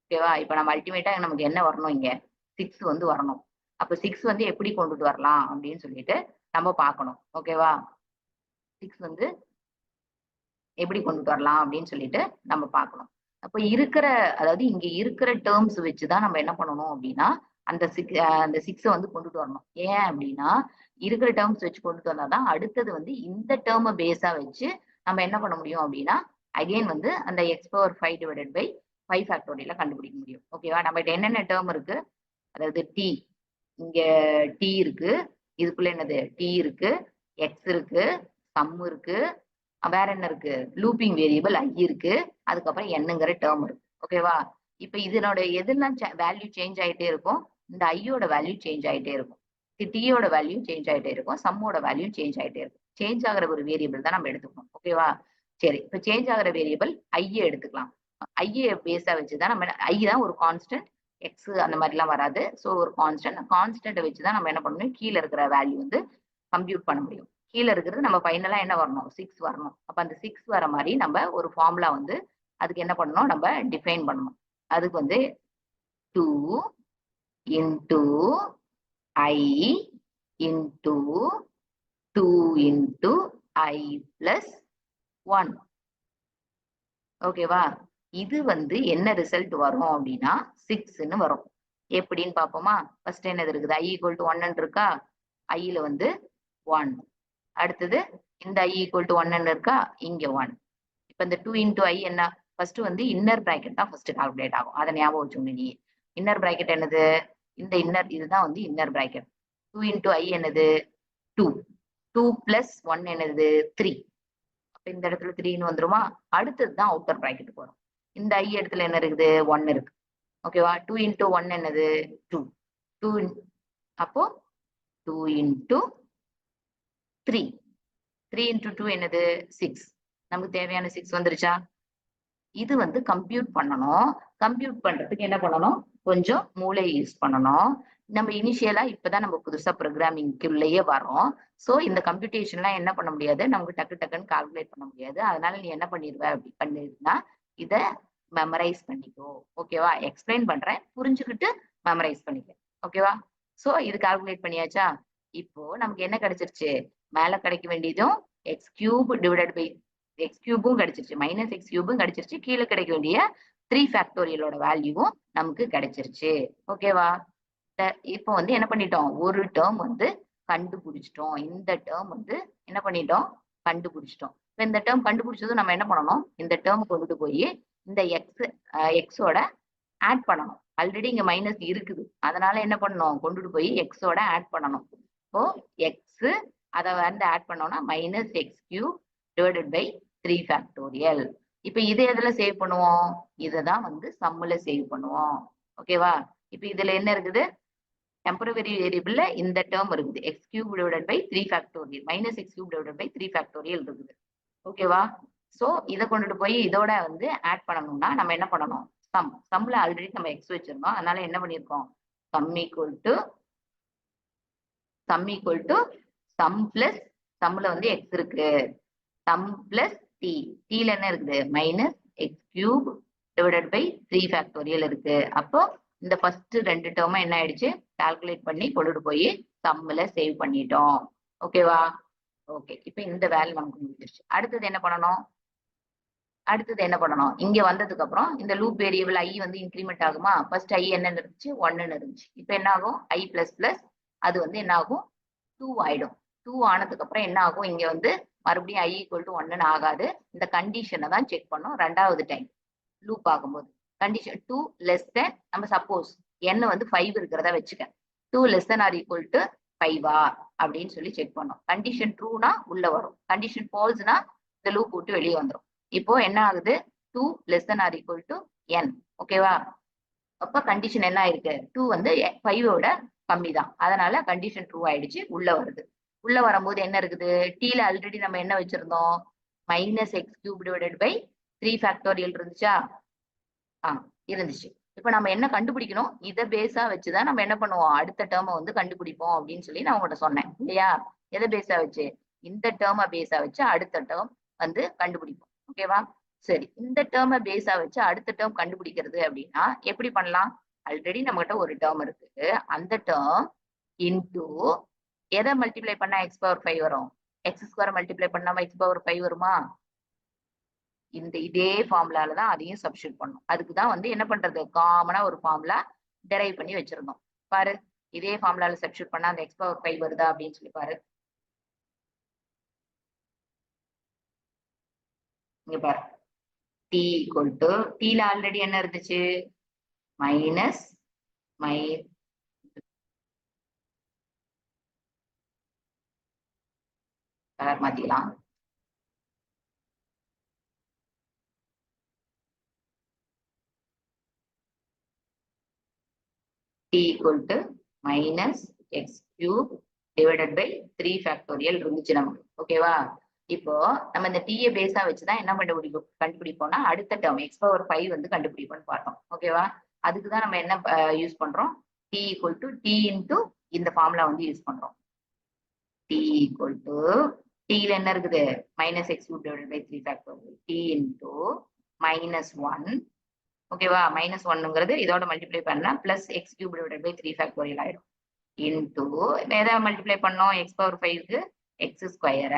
ஓகேவா? இப்ப நம்ம அல்டிமேட்டா நமக்கு என்ன வரணும்? இங்க 6 வந்து வரணும். அப்ப 6 வந்து எப்படி கொண்டுட்டு வரலாம் அப்படின்னு சொல்லிட்டு நம்ம பார்க்கணும். ஓகேவா? 6 வந்து எப்படி கொண்டுட்டு வரலாம் அப்படின்னு சொல்லிட்டு நம்ம பார்க்கணும். அப்ப இருக்கிற, அதாவது இங்க இருக்கிற டேர்ம்ஸ் வச்சுதான் நம்ம என்ன பண்ணணும் அப்படின்னா அந்த அந்த 6 வந்து கொண்டுட்டு வரணும். ஏன் அப்படின்னா இருக்கிற டேர்ம்ஸ் வச்சு கொண்டுட்டு வந்தாதான் அடுத்தது வந்து இந்த டேர்மை பேஸா வச்சு நம்ம என்ன பண்ண முடியும் அப்படின்னா அகைன் வந்து அந்த எக்ஸ் பவர் 5 டிவைடட் பை 5 ஃபேக்டோரியல கண்டுபிடிக்க முடியும். ஓகேவா? நம்ம என்னென்ன டேர்ம் இருக்கு? அதாவது டி, இங்க டி இருக்கு, இதுக்குள்ள என்னது? டி இருக்கு, எக்ஸ் இருக்கு, சம் இருக்கு, வேற என்ன இருக்கு? லூப்பிங் வேரியபிள் ஐ இருக்கு, அதுக்கப்புறம் என்னங்கிற டேர்ம் இருக்கு. ஓகேவா? இப்ப இதனோட எதெல்லாம் வேல்யூ சேஞ்ச் ஆயிட்டே இருக்கும்? இந்த ஐயோட வேல்யூ சேஞ்ச் ஆயிட்டே இருக்கும், டியோட வேல்யூ சேஞ்ச் ஆயிட்டே இருக்கும், சம்மோட வேல்யூ சேஞ்ச் ஆயிட்டே இருக்கும். சேஞ்ச் ஆகிற ஒரு வேரியபிள் தான் நம்ம எடுத்துக்கணும். ஓகேவா? சரி. இப்ப சேஞ்ச் ஆகிற வேரியபிள் ஐயை எடுத்துக்கலாம். ஐயை பேஸா வச்சுதான் நம்ம ஐ தான் ஒரு கான்ஸ்டன்ட், எக்ஸ் அந்த மாதிரி எல்லாம் வராது. ஸோ ஒரு கான்ஸ்டன்ட் வச்சுதான் நம்ம என்ன பண்ணணும்? கீழே இருக்கிற வேல்யூ வந்து கம்ப்யூட் பண்ண முடியும். கீழே இருக்கிறது நம்ம ஃபைனலா என்ன வரணும்? 6 வரணும். அப்ப அந்த 6 வர மாதிரி நம்ம ஒரு ஃபார்முலா வந்து அதுக்கு என்ன பண்ணணும்? நம்ம டிஃபைன் பண்ணணும். அதுக்கு வந்து 2 இன்டூ ஐ இன்டூ 2 இன்டூ ஐ பிளஸ் 1. ஓகேவா? இது வந்து என்ன ரிசல்ட் வரும் அப்படின்னா 6ன்னு வரும். எப்படின்னு பார்ப்போமா? ஃபர்ஸ்ட் என்னது இருக்குது? ஐ ஈக்குவல் டு 1 இருக்கா? ஐல வந்து 1. அடுத்தது இந்த ஐ ஈக்குவல் டு 1 இருக்கா? இங்க 1. இப்ப இந்த 2 இன்டூ ஐ என்ன? ஃபர்ஸ்ட் வந்து இன்னர் பிராக்கெட் தான் ஃபர்ஸ்ட் கால்குலேட் ஆகும். அதை ஞாபகம் வச்சுக்கணும் நீ. இன்னர் பிராக்கெட் என்னது? இந்த இதுதான் வந்து இன்னர் பிராக்கெட். 2 இன்டூ ஐ என்னது? 2. 2 பிளஸ் 1 என்னது? 3. அப்ப இந்த இடத்துல 3ன்னு வந்துருமா? அடுத்தது தான் அவுட்டர் பிராக்கெட்டுக்கு வரும். இந்த ஐ இடத்துல என்ன இருக்குது? 1 இருக்கு. ஓகேவா? 2 இன்டூ 1 என்னது? 2. 2 அப்போ 2 இன்டூ 3. 3 இன்டூ 2 என்னது? 6. நமக்கு தேவையான 6 வந்துருச்சா? இது வந்து கம்ப்யூட் பண்ணணும். கம்ப்யூட் பண்றதுக்கு என்ன பண்ணணும்? கொஞ்சம் மூளையை யூஸ் பண்ணணும். நம்ம இனிஷியலா இப்பதான் நம்ம புதுசா ப்ரோக்ராமிங்குள்ளேயே வரோம். சோ இந்த கம்ப்யூட்டேஷன்லாம் என்ன பண்ண முடியாது, நமக்கு டக்குன்னு கால்குலேட் பண்ண முடியாது. அதனால நீ என்ன பண்ணிடுவ அப்படி பண்ணிருந்தா இத மெமரைஸ் பண்ணிக்கோ. ஓகேவா? எக்ஸ்பிளைன் பண்றேன், புரிஞ்சுக்கிட்டு மெமரைஸ் பண்ணிக்க. ஓகேவா? சோ இது கால்குலேட் பண்ணியாச்சா? இப்போ நமக்கு என்ன கிடைச்சிருச்சு? மேல கிடைக்க வேண்டியதும் x cube divided by x கியூபும் கிடைச்சிருச்சு. மைனஸ் எக்ஸ் கியூபும் கிடைச்சிருச்சு. கீழே கிடைக்க வேண்டிய 3 ஃபேக்டோரியலோட வேல்யூவும் நமக்கு கிடைச்சிருச்சு. ஓகேவா? இப்போ வந்து என்ன பண்ணிட்டோம்? ஒரு டேர்ம் வந்து கண்டுபிடிச்சிட்டோம். இந்த டேர்ம் வந்து என்ன பண்ணிட்டோம்? கண்டுபிடிச்சிட்டோம். இப்ப இந்த டேர்ம் கண்டுபிடிச்சதும் நம்ம என்ன பண்ணணும்? இந்த டேர்ம் கொண்டுட்டு போய் இந்த எக்ஸோட ஆட் பண்ணணும். ஆல்ரெடி இங்க மைனஸ் இருக்குது. அதனால என்ன பண்ணணும்? கொண்டுட்டு போய் எக்ஸோட ஆட் பண்ணணும். இப்போ எக்ஸ் அத வந்து ஆட் பண்ணோம்னா minus x cube divided by 3 factorial. இப்ப இதை எதுல சேவ் பண்ணுவோம்? இததான் வந்து சம்முல சேவ் பண்ணுவோம். ஓகேவா? இப்ப இதுல என்ன இருக்குது? டெம்பரவரி வேரியபிள்ல இந்த டேர்ம் இருக்குது. X cube divided by 3 factorial minus x cube divided by 3 factorial இருக்குது. ஓகேவா? சோ இதை கொண்டுட்டு போய் இதோட வந்து ஆட் பண்ணணும்னா நம்ம என்ன பண்ணணும்? சம்ல ஆல்ரெடி நம்ம எக்ஸ் வச்சிருந்தோம். அதனால என்ன பண்ணிருக்கோம்? Sum equal to sum plus சம்ல வந்து எக்ஸ் இருக்கு. சம் பிளஸ் டீல என்ன இருக்குது? Minus x cube divided by 3 factorial இருக்கு. அப்போ இந்த ஃபர்ஸ்ட் ரெண்டு டேர்மை என்ன ஆயிடுச்சு? கால்குலேட் பண்ணி கொண்டுட்டு போய் சம்ல சேவ் பண்ணிட்டோம். ஓகேவா? ஓகே. இப்ப இந்த வேல்யூ நமக்கு முடிஞ்சிருச்சு. அடுத்தது என்ன பண்ணணும்? இங்க வந்ததுக்கு அப்புறம் இந்த லூப் வேரியபிள் ஐ வந்து இன்கிரிமெண்ட் ஆகுமா? ஃபர்ஸ்ட் ஐ என்ன இருந்துச்சு? 1ன்னு இருந்துச்சு. இப்ப என்ன ஆகும்? ஐ பிளஸ் பிளஸ் அது வந்து என்ன ஆகும்? 2 ஆயிடும். 2 ஆனதுக்கு அப்புறம் என்ன ஆகும்? இங்க வந்து மறுபடியும் ஐ ஈக்குவல் டு 1ன்னு ஆகாது. இந்த கண்டிஷனை தான் செக் பண்ணோம் ரெண்டாவது டைம் லூப் ஆகும்போது. கண்டிஷன் 2 லெஸ் தென் நம்ம சப்போஸ் n வந்து 5 இருக்கிறதா வச்சுக்க. 2 less than or equal to 5 அப்படின்னு சொல்லி செக் பண்ணோம். கண்டிஷன் ட்ரூனா உள்ள வரும். கண்டிஷன் ஃபால்ஸ்னா இந்த லூப் விட்டு வெளியே வந்துடும். இப்போ என்ன ஆகுது? 2 less than or equal to n. ஓகேவா? அப்ப கண்டிஷன் என்ன ஆயிருக்கு? 2 வந்து 5ஓட கம்மி தான். அதனால கண்டிஷன் ட்ரூ ஆயிடுச்சு. உள்ள வருது. உள்ள வரும்போது என்ன இருக்குது? டீல ஆல்ரெடி நம்ம என்ன வச்சிருந்தோம்? Minus x cube divided by 3 factorial இருந்துச்சா? இருந்துச்சு. இப்ப நம்ம என்ன கண்டுபிடிக்கணும்? இதை பேஸா வச்சுதான் நம்ம என்ன பண்ணுவோம்? அடுத்த டேர்மை வந்து கண்டுபிடிப்போம் அப்படின்னு சொல்லி நான் உங்கள்கிட்ட சொன்னேன் இல்லையா? எதை பேஸா வச்சு? இந்த டேர்மை பேஸா வச்சு அடுத்த டேர்ம் வந்து கண்டுபிடிப்போம். ஓகேவா? சரி, இந்த டேர்மை பேஸா வச்சு அடுத்த டேர்ம் கண்டுபிடிக்கிறது அப்படின்னா எப்படி பண்ணலாம்? ஆல்ரெடி நம்ம கிட்ட ஒரு டேர்ம் இருக்கு. அந்த டேர்ம் இன்டூ எதை மல்டிப்ளை பண்ணா எக்ஸ் பவர் 5 வரும்? எக்ஸ் ஸ்கொயர் மல்டிப்ளை பண்ணாம எக்ஸ் பவர் 5 வருமா? இதே ஃபார்முலால தான் அதையும் சப்ஸ்டியூட் பண்ணும். அதுக்கு தான் வந்து என்ன பண்றது? காமனா ஒரு ஃபார்முலா டெரைவ் பண்ணி வச்சிருந்தோம். பாரு, இதே ஃபார்முலால சப்ஸ்டியூட் பண்ணா அந்த எக்ஸ் பவர் 5 வருதா அப்படின்னு சொல்லி பாரு. இங்க பாரு, டி ஈக்குவல் டு டீல ஆல்ரெடி என்ன இருந்துச்சு? மைனஸ் கலர் மாத்திக்கலாம். t equal to minus x cube divided by 3 factorial இருந்துச்சு நமக்கு. ஓகேவா? இப்போ நம்ம இந்த டீயை பேஸா வச்சுதான் என்ன கண்டுபிடிப்போம்னா அடுத்த டேர்ம் எக்ஸ் பவர் 5 வந்து கண்டுபிடிப்போம்னு பார்த்தோம். ஓகேவா? அதுக்குதான் நம்ம என்ன யூஸ் பண்றோம்? T equal to t into இந்த ஃபார்முலா வந்து யூஸ் பண்றோம். டி ஈக்குவல் டு டீல என்ன இருக்குது? Minus x cube divided by 3 factorial t into -1. ஓகேவா? -1ங்கிறது இதோட மல்டிப்ளை பண்ணா plus x cube divided by 3 factorial ஆயிடும். இன்டூ எதை மல்டிப்ளை பண்ணோம்? எக்ஸ் பவர் 5க்கு x square.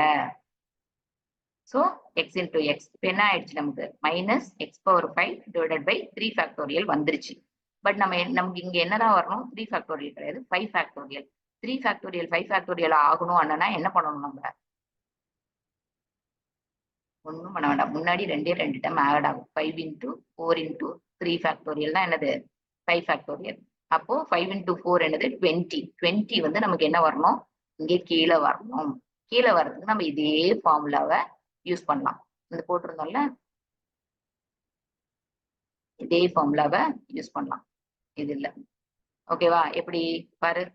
So x into x. இப்போ என்ன ஆயிடுச்சு நமக்கு? Minus x power 5 divided by 3 factorial வந்துருச்சு. பட் நமக்கு இங்க என்னதான் வரணும்? 3 ஃபேக்டோரியல் கிடையாது, 5 ஃபேக்டோரியல். 3 ஃபேக்டோரியல் 5 ஃபேக்டோரியல் ஆகணும் அண்ணனா என்ன பண்ணணும்? நம்ம ஒன்றும் பண்ண வேண்டாம். முன்னாடி ரெண்டு டைம் ஆட் ஆகும். 5 இன்டூ 4 இன்டூ 3 ஃபேக்டோரியல் தான் என்னது? 5 ஃபேக்டோரியல். அப்போ 5 இன்டூ 4 என்னது? 20. 20 வந்து நமக்கு என்ன வரணும்? இங்கே கீழே வரணும். கீழே வர்றதுக்கு நம்ம இதே ஃபார்முலாவை யூஸ் பண்ணலாம். இந்த போட்டிருந்தோம்ல, இதே ஃபார்முலாவை யூஸ் பண்ணலாம். இது இல்ல. ஓகேவா? எப்படி பாரு,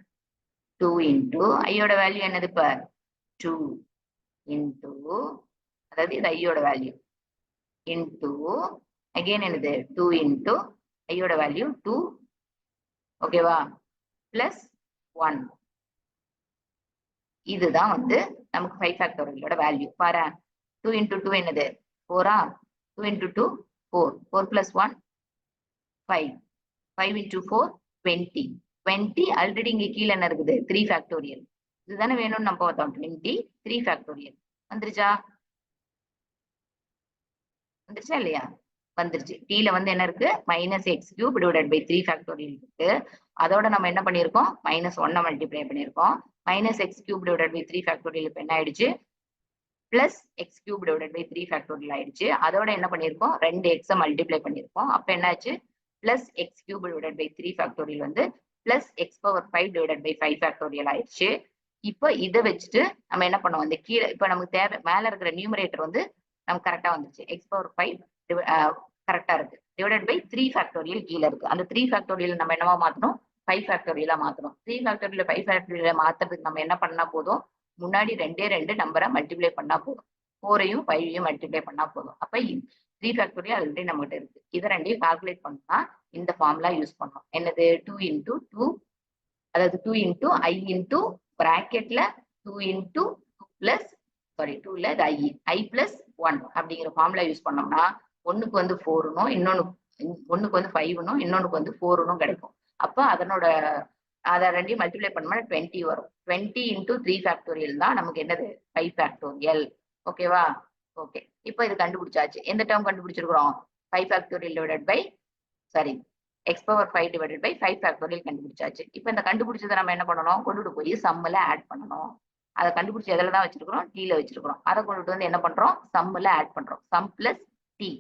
2 இன்டூ ஐயோட வேல்யூ என்னது? இப்ப 2 இன்டூ, அதாவது இது ஐயோட வேல்யூ, இன்டூ அகைன் என்னது? 2 இன்டூ ஐயோட வேல்யூ 2. ஓகேவா? பிளஸ் 1. இதுதான் வந்து நமக்கு 5 ஃபேக்டோரியலோட வேல்யூ. பாரு, 2 இன்டூ 2 என்னது? 4. 2 இன்டூ 2 4. 4 பிளஸ் 1 5. 5 இன்டூ 4 20. 20 ஆல்ரெடி இங்க கீழே என்ன இருக்குது 3 ஃபேக்டோரியல். இதுதானே வேணும்னு நம்ம பார்த்தோம். 20 3 ஃபேக்டோரியல் வந்துருச்சா? வந்துருச்சா இல்லையா? வந்துருச்சு. கீழே வந்து என்ன இருக்கு minus x cube divided by 3 factorial இருக்கு. அதோட நம்ம என்ன பண்ணியிருக்கோம் மைனஸ் 1 மல்டிப்ளை பண்ணியிருக்கோம். Minus x cube divided by 3 factorial இப்போ என்ன ஆயிடுச்சு plus x cube divided by 3 factorial ஆயிடுச்சு. அதோட என்ன பண்ணியிருக்கோம் 2 எக்ஸை மல்டிப்ளை பண்ணியிருக்கோம். அப்போ என்னாச்சு plus x cube divided by 3 factorial வந்து plus x power 5 divided by 5 factorial ஆயிடுச்சு. இப்போ இதை வச்சுட்டு நம்ம என்ன பண்ணுவோம் இந்த கீழே இப்போ நமக்கு தேவை மேல இருக்கிற நியூமரேட்டர் வந்து நமக்கு கரெக்டா வந்துச்சு. எக்ஸ் பவர் 5 கரெக்டா இருக்கு. டிவைடட் பை 3 ஃபேக்டோரியல் கீழே இருக்கு. அந்த 3 ஃபேக்டோரியல் நம்ம என்னவா மாத்தணும் 5 ஃபேக்டோரியலா மாத்தணும். 3 ஃபேக்டோரியல் 5 ஃபேக்டோரியல மாத்துறதுக்கு நம்ம என்ன பண்ணா போதும் முன்னாடி 2 நம்பரை மல்டிப்ளை பண்ணா போதும். 4ஐயும் 5ஐயும் மல்டிப்ளை பண்ணா போதும். அப்ப 3 ஃபேக்டோரியல் ஆல்ரெடி நம்மகிட்ட இருக்கு. இதை ரெண்டையும் கால்குலேட் பண்ணா இந்த ஃபார்முலா யூஸ் பண்ணோம். என்னது 2 இன்டூ 2 அதாவது 2 இன்டூ ஐ இன்டூ பிராக்கெட்ல 2 இன்டூ 2 பிளஸ் சாரி 2 இல்ல இது ஐ பிளஸ் 1 அப்படிங்கிற ஃபார்முலா யூஸ் பண்ணோம்னா ஒண்ணுக்கு வந்து 4னும் ஒண்ணுக்கு வந்து 5னும் இன்னொன்னுக்கு வந்து 4னும் கிடைக்கும். அப்ப அதனோட அதை ரெண்டையும் மல்டிப்ளை பண்ணோம்னா 20 வரும். 20 இன்டூ 3 ஃபேக்டோரியல் தான் நமக்கு என்னது 5 ஃபேக்டோரியல். ஓகேவா? ஓகே. இப்போ இது கண்டுபிடிச்சாச்சு. எந்த டேர்ம் கண்டுபிடிச்சிருக்கிறோம் 5 factorial divided by sorry x power 5 divided by 5 factorial கண்டுபிடிச்சாச்சு. இப்போ இந்த கண்டுபிடிச்சதை நம்ம என்ன பண்ணணும் கொண்டுட்டு போய் சம்மில் ஆட் பண்ணணும். அதை கண்டுபிடிச்சி எதில் தான் வச்சிருக்கிறோம் டீல வச்சிருக்கிறோம். அதை கொண்டுட்டு வந்து என்ன பண்றோம் சம்மில் ஆட் பண்றோம். Sum plus t.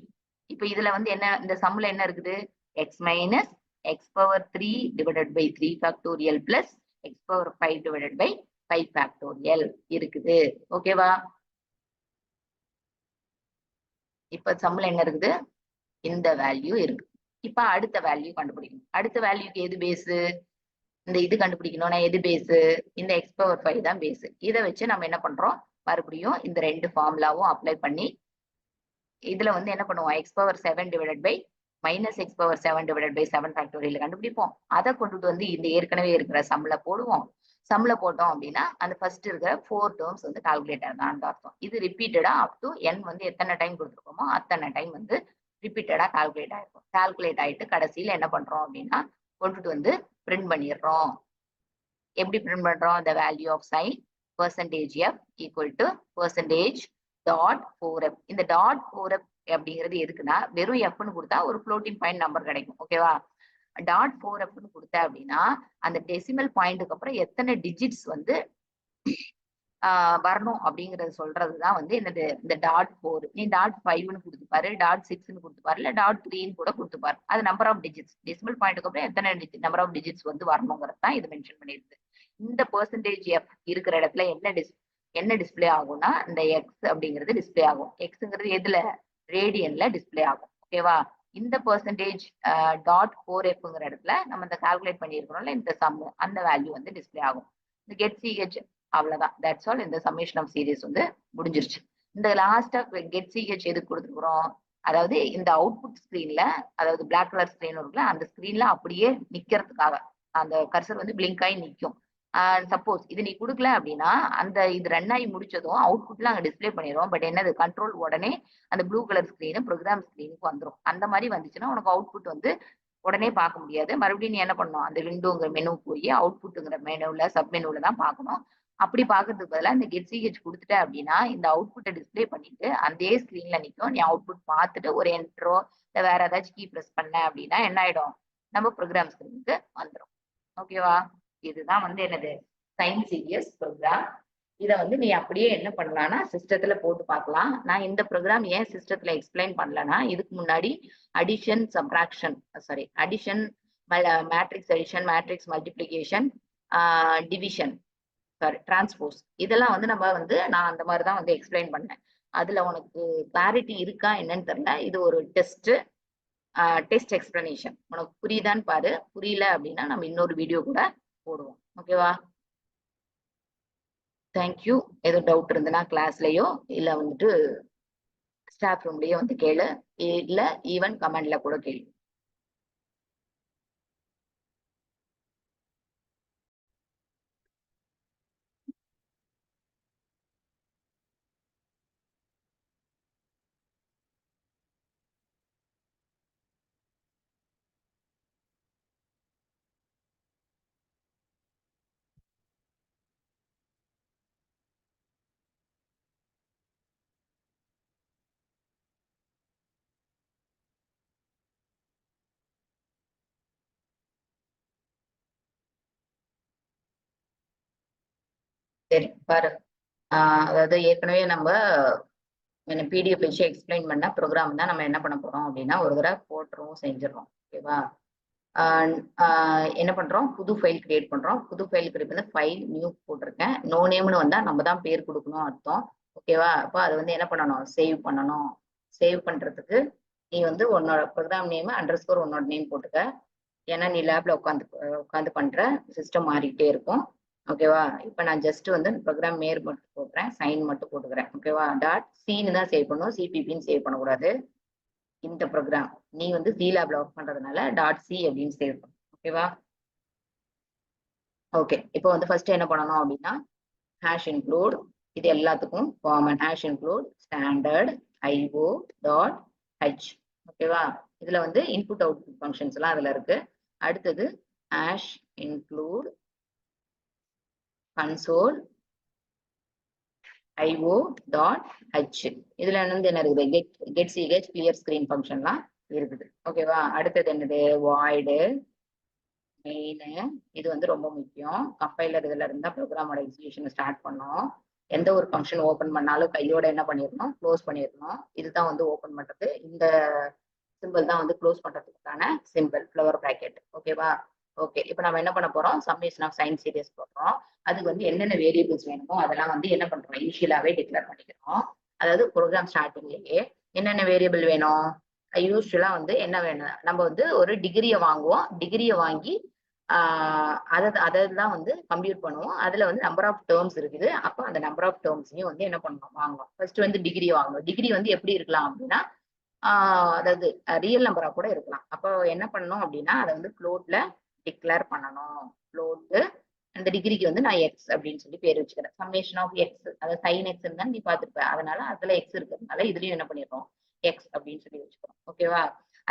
இப்போ இதுல வந்து என்ன இந்த சம்மில் என்ன இருக்குது x minus x power 3 divided by 3 factorial plus x power 5 divided by 5 factorial இருக்குது. ஓகேவா? இப்ப சம்மில் என்ன இருக்குது இந்த வேல்யூ இருக்கு. இப்ப அடுத்த வேல்யூ கண்டுபிடிக்கணும். அடுத்த வேல்யூக்கு எது பேஸ் இந்த இது கண்டுபிடிக்கணும்னா எது பேஸ் இந்த எக்ஸ் பவர் 5 தான் பேஸ். இதை வச்சு நம்ம என்ன பண்றோம் மறுபடியும் இந்த ரெண்டு ஃபார்முலாவும் அப்ளை பண்ணி இதுல வந்து என்ன பண்ணுவோம் x power 7 divided by minus x power 7 divided by 7 factorial கண்டுபிடிப்போம். அதை கொண்டுட்டு வந்து இந்த ஏற்கனவே இருக்கிற சம்ல போடுவோம். சம்ல போட்டோம் அப்படின்னா அந்த ஃபர்ஸ்ட் இருக்கிற 4 டேர்ம்ஸ் வந்து கால்குலேட் ஆகுதான் அர்த்தம். இது ரிப்பீட்டடா அப் டு n வந்து எத்தனை டைம் கொடுத்துருக்கோமோ அத்தனை டைம் வந்து ரிப்பீட்டடா கால்குலேட் ஆயிருக்கும். கால்குலேட் ஆயிட்டு கடைசியில என்ன பண்றோம் அப்படின்னா கொண்டுட்டு வந்து பிரிண்ட் பண்ணிடுறோம். எப்படி பிரிண்ட் பண்றோம் the value of sin percentage f equal to percentage dot 4f. இந்த dot 4f அப்படிங்கிறது எதுக்குன்னா வெறும் fன்னு கொடுத்தா ஒரு ஃப்ளோட்டிங் பாயிண்ட் நம்பர் கிடைக்கும். ஓகேவா? டாட் 4fன்னு கொடுத்த அப்படின்னா அந்த டெசிமல் பாயிண்ட்டுக்கு அப்புறம் எத்தனை டிஜிட்ஸ் வந்து வரணும் அப்படிங்கறது சொல்றதுதான் வந்து என்னது இந்த டாட் 4. நீ டாட் 5ன்னு கொடுத்துப்பாரு டாட் 6ன்னு கொடுத்துப்பாரு இல்ல டாட் 3ன்னு கூட கொடுத்துப்பாரு. அது நம்பர் ஆஃப் டிஜிட்ஸ் டெசிமல் பாயிண்ட்டுக்கு அப்புறம் எத்தனை நம்பர் ஆஃப் டிஜிட்ஸ் வந்து வரணுங்கிறது தான் இது மென்ஷன் பண்ணிருக்கு. இந்த பெர்சன்டேஜ் எஃப் இருக்கிற இடத்துல என்ன டிஸ்பிளே ஆகும்னா இந்த எக்ஸ் அப்படிங்கிறது டிஸ்பிளே ஆகும். எக்ஸ்ங்கிறது எதுல ரேடியன்ல டிஸ்பிளே ஆகும். ஓகேவா? இந்த பெர்சன்டேஜ் டாட் 4fங்கிற இடத்துல நம்ம இந்த கால்குலேட் பண்ணியிருக்கிறோம்ல இந்த சம் அந்த வேல்யூ வந்து டிஸ்பிளே ஆகும். இந்த கெட் சிஹெச் அவ்வளவுதான். That's all. இந்த சம்மேஷன் ஆஃப் சீரிஸ் வந்து முடிஞ்சிருச்சு. இந்த லாஸ்டா கெட் சிஹெச் எதுக்கு கொடுத்துருக்குறோம் அதாவது இந்த அவுட்புட் ஸ்கிரீன்ல அதாவது பிளாக் கலர் ஸ்கிரீன் இருக்குல்ல அந்த ஸ்கிரீன்ல அப்படியே நிக்கிறதுக்காக அந்த கர்சர் வந்து பிளிங்க் ஆகி நிற்கும். சப்போஸ் இது நீ கொடுக்கல அப்படின்னா அந்த இது ரன் ஆகி முடிச்சதும் அவுட்புட்ல அங்க டிஸ்பிளே பண்ணிடுவோம். பட் என்னது கண்ட்ரோல் உடனே அந்த ப்ளூ கலர் ஸ்கிரீன் ப்ரோக்ராம் ஸ்கிரீனுக்கு வந்துடும். அந்த மாதிரி வந்துச்சுன்னா உனக்கு அவுட்புட் வந்து உடனே பார்க்க முடியாது. மறுபடியும் நீ என்ன பண்ணணும் அந்த விண்டோங்கிற மெனு போய் அவுட்புட்டுங்கிற மெனுல சப் மெனுல தான் பார்க்கணும். அப்படி பாக்குறதுக்கு பதிலாக இந்த கெட் சிஹெச் கொடுத்துட்ட அப்படின்னா இந்த அவுட்புட்டை டிஸ்பிளே பண்ணிட்டு அதே ஸ்கிரீன்ல நிற்கும். நீ அவுட்புட் பார்த்துட்டு ஒரு என்ட்ரோ இல்லை வேற ஏதாச்சும் கீ ப்ரெஸ் பண்ண அப்படின்னா என்ன ஆயிடும் நம்ம ப்ரோக்ராம் ஸ்கிரீனுக்கு வந்துடும். ஓகேவா? இதுதான் வந்து என்னது சைன் சீரியஸ் ப்ரோக்ராம். இதை வந்து நீ அப்படியே என்ன பண்ணலாம்னா சிஸ்டத்துல போட்டு பார்க்கலாம். நான் இந்த ப்ரோக்ராம் ஏன் சிஸ்டத்துல எக்ஸ்பிளைன் பண்ணலன்னா இதுக்கு முன்னாடி addition subtraction sorry addition matrix addition matrix multiplication division sorry transpose இதெல்லாம் வந்து நம்ம வந்து நான் அந்த மாதிரி தான் வந்து எக்ஸ்பிளைன் பண்ணேன். அதுல உனக்கு கிளாரிட்டி இருக்கா என்னன்னு தெரியல. இது ஒரு டெஸ்ட் எக்ஸ்பிளனேஷன். உனக்கு புரியுதான்னு பாரு. புரியல அப்படின்னா நம்ம இன்னொரு வீடியோ கூட போடுவோம். ஓகேவா? தேங்க்யூ. ஏதோ டவுட் இருந்ததுன்னா கிளாஸ்லயோ இல்ல வந்துட்டு ஸ்டாஃப் ரூம்லயோ வந்து கேளு, இல்ல ஈவன் கமெண்ட்ல கூட கேளு. சரி பாரு. அதாவது ஏற்கனவே நம்ம பிடிஎஃப் வச்சு எக்ஸ்பிளைன் பண்ண ப்ரோக்ராம் தான் நம்ம என்ன பண்ண போறோம் அப்படின்னா ஒரு தடவை போட்டுருவோம் செஞ்சிடறோம். ஓகேவா? என்ன பண்றோம், புது ஃபைல் கிரியேட் பண்றோம். புது ஃபைல் கிரியேட் பண்ணி ஃபைல் நியூ போட்டிருக்கேன். நோ நேம்னு வந்தா நம்ம தான் பேர் கொடுக்கணும் அர்த்தம். ஓகேவா? அப்போ அது வந்து என்ன பண்ணணும், சேவ் பண்ணணும். சேவ் பண்றதுக்கு நீ வந்து உன்னோட ப்ரோக்ராம் நேம் அண்டர்ஸ்கோர் உன்னோட நேம் போட்டுக்க. ஏன்னா நீ லேப்ல உட்காந்து உட்காந்து பண்ற, சிஸ்டம் மாறிக்கிட்டே இருக்கும். ஓகேவா? இப்போ நான் ஜஸ்ட் வந்து ப்ரோக்ராம் நேர் மட்டும் போடுறேன், சைன் மட்டும் போட்டுக்கிறேன். ஓகேவா? டாட் சின்னு தான் சேவ் பண்ணுவோம், சிபிபின்னு சேவ் பண்ணக்கூடாது. இந்த ப்ரோக்ராம் நீ வந்து சி லேப்ல ஒர்க் பண்றதுனால டாட் சி அப்படின்னு சேவ் பண்ணும். ஓகேவா? ஓகே. இப்போ வந்து ஃபர்ஸ்ட் என்ன பண்ணணும் அப்படின்னா ஹேஷ் இன்க்ளூட், இது எல்லாத்துக்கும் common hash include standard IO dot H. ஓகேவா? இதுல வந்து இன்புட் அவுட்புட் ஃபங்க்ஷன்ஸ் எல்லாம் அதுல இருக்கு. அடுத்தது hash include console IO dot H. இதுல வந்து என்ன இருக்குது, கெட் சிஹெச் கிளியர் ஸ்கிரீன் ஃபங்க்ஷன்லாம் இருக்குது. ஓகேவா? அடுத்தது என்னது, வாய்டு மெயின். இது வந்து ரொம்ப முக்கியம். கம்பைலர் இதுல இருந்தா ப்ரோக்ராமோட எக்ஸிகியூஷன் ஸ்டார்ட் பண்ணோம். எந்த ஒரு ஃபங்க்ஷன் ஓபன் பண்ணாலும் கையோட என்ன பண்ணிடணும், க்ளோஸ் பண்ணிடணும். இதுதான் வந்து ஓபன் பண்றது. இந்த சிம்பிள் தான் வந்து க்ளோஸ் பண்றதுக்கான சிம்பிள், ஃப்ளவர் பிராக்கெட். ஓகேவா? ஓகே. இப்போ நம்ம என்ன பண்ண போறோம், சம்மேஷன் ஆஃப் சைன் சீரியஸ் போடுறோம். அதுக்கு வந்து என்னென்ன வேரியபிள்ஸ் வேணுமோ அதெல்லாம் வந்து என்ன பண்றோம், இனிஷியலாவே டிக்ளேர் பண்ணிக்கிறோம். அதாவது ப்ரோக்ராம் ஸ்டார்டிங்லேயே என்னென்ன வேரியபிள் வேணும், யூஸ்வலா வந்து என்ன வேணும், நம்ம வந்து ஒரு டிகிரியை வாங்குவோம். டிகிரியை வாங்கி அதெல்லாம் வந்து கம்ப்யூட் பண்ணுவோம். அதுல வந்து நம்பர் ஆஃப் டேர்ம்ஸ் இருக்குது. அப்போ அந்த நம்பர் ஆஃப் டேர்ம்ஸையும் வந்து என்ன பண்ணணும், வாங்கணும். ஃபர்ஸ்ட் வந்து டிகிரி வாங்கணும். டிகிரி வந்து எப்படி இருக்கலாம் அப்படின்னா அதாவது ரியல் நம்பரா கூட இருக்கலாம். அப்போ என்ன பண்ணணும் அப்படின்னா அதை வந்து ஃப்ளோட்ல டிக்ளேர் பண்ணணும். ஃப்ளோட்டு அந்த டிகிரிக்கு வந்து நான் எக்ஸ் அப்படின்னு சொல்லி பேர் வச்சுக்கிறேன். சம்மேஷன் ஆஃப் எக்ஸ், அதாவது சைன் எக்ஸ் தான் நீ பார்த்துருப்ப. அதனால அதுல எக்ஸ் இருக்கிறதுனால இதுலயும் என்ன பண்ணிடுறோம், எக்ஸ் அப்படின்னு சொல்லி வச்சுக்கிறோம். ஓகேவா?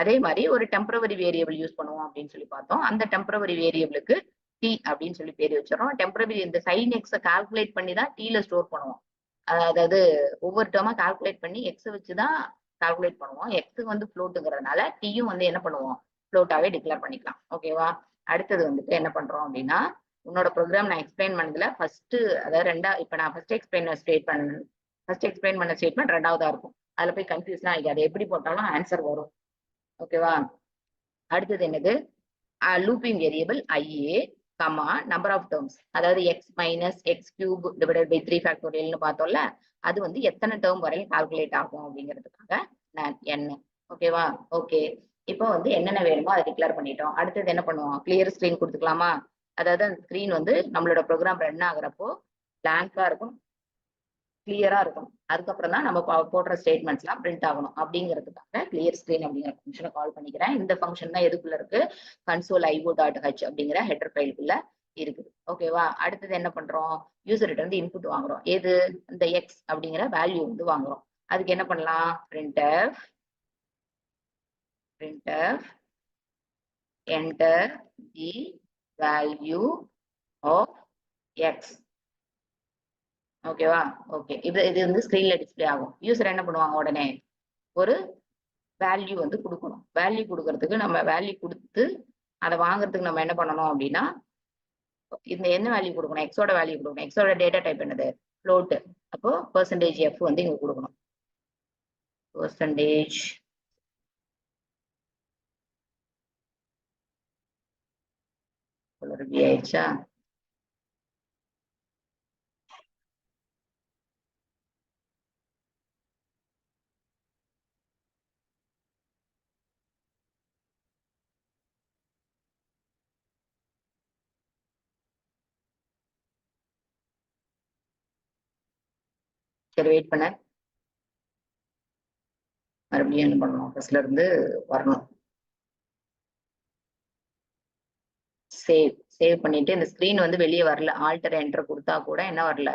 அதே மாதிரி ஒரு டெம்பரவரி வேரியபிள் யூஸ் பண்ணுவோம் அப்படின்னு சொல்லி பார்த்தோம். அந்த டெம்பரவரி வேரியபிளுக்கு டி அப்படின்னு சொல்லி பேர் வச்சிடறோம். டெம்பரவரி இந்த சைன் எக்ஸை கால்குலேட் பண்ணி தான் டீல ஸ்டோர் பண்ணுவோம். அதாவது ஒவ்வொரு டேர்மா கால்குலேட் பண்ணி எக்ஸை வச்சுதான் கால்குலேட் பண்ணுவோம். எக்ஸுக்கு வந்து ஃப்ளோட்டுங்கிறதுனால டீயும் வந்து என்ன பண்ணுவோம், ஃப்ளோட்டாவே டிக்ளேர் பண்ணிக்கலாம். ஓகேவா? அடுத்தது வந்துட்டு என்ன பண்றோம் அப்படின்னா, உன்னோட ப்ரோக்ராம் நான் எக்ஸ்பிளைன் பண்ணதுல ஃபர்ஸ்ட், அதாவது இப்ப நான் ஃபர்ஸ்ட் எக்ஸ்பிளைன் பண்ண ஸ்டேட்மெண்ட் ரெண்டாவதா இருக்கும். அதுல போய் கன்ஃபியூஸ்லாம் ஆகி அது எப்படி போட்டாலும் ஆன்சர் வரும். ஓகேவா? அடுத்தது என்னது, looping variable i a comma number of terms, அதாவது x minus x cube divided by 3 ஃபேக்டோரியல்னு பார்த்தோம்ல, அது வந்து எத்தனை டேர்ம் வரையும் கால்குலேட் ஆகும் அப்படிங்கிறதுக்காக நான் என்ன. ஓகேவா? ஓகே. இப்போ வந்து என்னென்ன வேணுமோ அதை டிக்ளேர் பண்ணிட்டோம். அடுத்தது என்ன பண்ணுவோம், கிளியர் ஸ்கிரீன் கொடுத்துக்கலாமா? அதாவது அந்த ஸ்கிரீன் வந்து நம்மளோட ப்ரோக்ராம் ரன் ஆகுறப்போ பிளாங்கா இருக்கும், கிளியரா இருக்கும். அதுக்கப்புறம் தான் நம்ம போடுற ஸ்டேட்மெண்ட்ஸ் எல்லாம் பிரிண்ட் ஆகணும். அப்படிங்கிறதுக்காக கிளியர் ஸ்கிரீன் அப்படிங்கிற ஃபங்க்ஷனை கால் பண்ணிக்கிறேன். இந்த ஃபங்க்ஷன் தான் எதுக்குள்ள இருக்கு, கன்சோல் ஐஓ டாட் ஹெச் அப்படிங்கிற ஹெடர் ஃபைலுக்குள்ள இருக்குது. ஓகேவா? அடுத்தது என்ன பண்றோம், யூசர்கிட்ட இருந்து இன்புட் வாங்குறோம். எது, இந்த எக்ஸ் அப்படிங்கிற வேல்யூ வந்து வாங்குறோம். அதுக்கு என்ன பண்ணலாம், printf enter the value of x. ஓகேவா? ஓகே. இது இது வந்து ஸ்கிரீன்ல டிஸ்பிளே ஆகும். யூசர் என்ன பண்ணுவாங்க, உடனே ஒரு வேல்யூ வந்து கொடுக்கணும். வேல்யூ கொடுக்கறதுக்கு நம்ம வேல்யூ கொடுத்து அதை வாங்குறதுக்கு நம்ம என்ன பண்ணணும் அப்படின்னா, இந்த என்ன வேல்யூ கொடுக்கணும், எக்ஸோட வேல்யூ கொடுக்கணும். எக்ஸோட டேட்டா டைப் என்னது, ஃப்ளோட். அப்போ பெர்சன்டேஜ் எஃப் வந்து இங்க கொடுக்கணும். பெர்சன்டேஜ் ஆயிடுச்சா? சரி வெயிட் பண்ண, மறுபடியும் என்ன பண்ணணும், ஃபர்ஸ்ட்ல இருந்து வரணும். சேவ் பண்ணிட்டு இந்த ஸ்கிரீன் வந்து வெளியே வரல. ஆல்டர் என்டர் கொடுத்தா கூட என்ன வரல,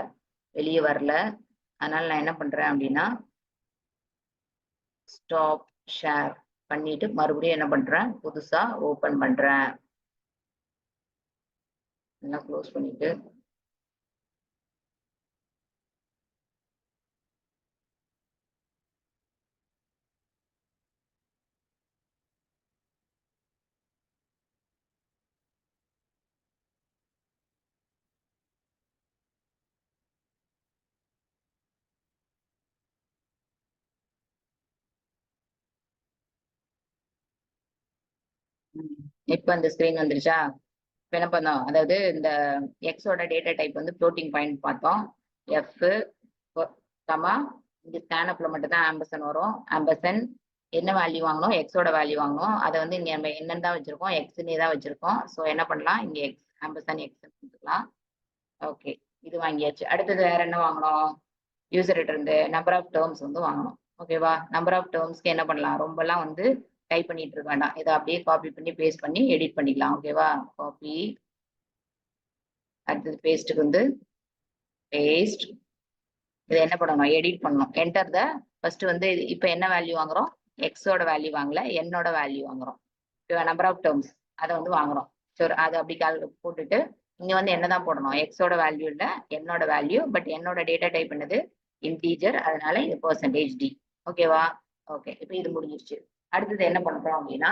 வெளியே வரல. அதனால நான் என்ன பண்றேன் அப்படின்னா, ஸ்டாப் ஷேர் பண்ணிட்டு மறுபடியும் என்ன பண்றேன், புதுசா ஓபன் பண்றேன். எல்லாம் க்ளோஸ் பண்ணிட்டு இப்ப இந்த ஸ்கிரீன் வந்துருச்சா? இப்ப என்ன பண்ணோம், அதாவது இந்த எக்ஸோட டேட்டா டைப் வந்து ஃப்ளோட்டிங் பாயிண்ட் பார்த்தோம். எஃப் கமா இந்த ஸ்கேனப்ல மட்டும் தான் ஆம்பர்சன் வரும். ஆம்பர்சன் என்ன வேல்யூ வாங்கணும், எக்ஸோட வேல்யூ வாங்கணும். அதை வந்து இங்க நம்ம என்னன்னு தான் வச்சிருக்கோம், எக்ஸ்னே தான் வச்சிருக்கோம். ஸோ என்ன பண்ணலாம், இங்க எக்ஸ் ஆம்பர்சன் எக்ஸ் கொடுத்துக்கலாம். ஓகே, இது வாங்கியாச்சு. அடுத்தது வேற என்ன வாங்கணும், யூசர்கிட்ட இருந்து நம்பர் ஆஃப் டேர்ம்ஸ் வந்து வாங்கணும். ஓகேவா, நம்பர் ஆஃப் டேர்ம்ஸ்க்கு என்ன பண்ணலாம், ரொம்பலாம் வந்து டைப் பண்ணிட்டு இருக்க வேண்டாம். இதை அப்படியே காப்பி பண்ணி பேஸ்ட் பண்ணி எடிட் பண்ணிக்கலாம். ஓகேவா, காப்பி, அடுத்தது பேஸ்ட்டுக்கு வந்து பேஸ்ட். இதை என்ன பண்ணணும், எடிட் பண்ணணும். என்டர் த ஃபர்ஸ்ட் வந்து இப்போ என்ன வேல்யூ வாங்குறோம், எக்ஸோட வேல்யூ வாங்கல, என்னோட வேல்யூ வாங்குறோம். ஓகேவா, நம்பர் ஆஃப் டேர்ம்ஸ் அதை வந்து வாங்குறோம். சரி, அதை அப்படி போட்டுட்டு இங்க வந்து என்னதான் போடணும், எக்ஸோட வேல்யூ இல்ல என்னோட வேல்யூ. பட் என்னோட டேட்டா டைப் என்னது, இன்டீஜர், அதனால இது பெர்சன்டேஜ் டி. ஓகேவா, ஓகே, இப்போ இது முடிஞ்சிருச்சு. அடுத்தது என்ன பண்றோம் அப்படின்னா,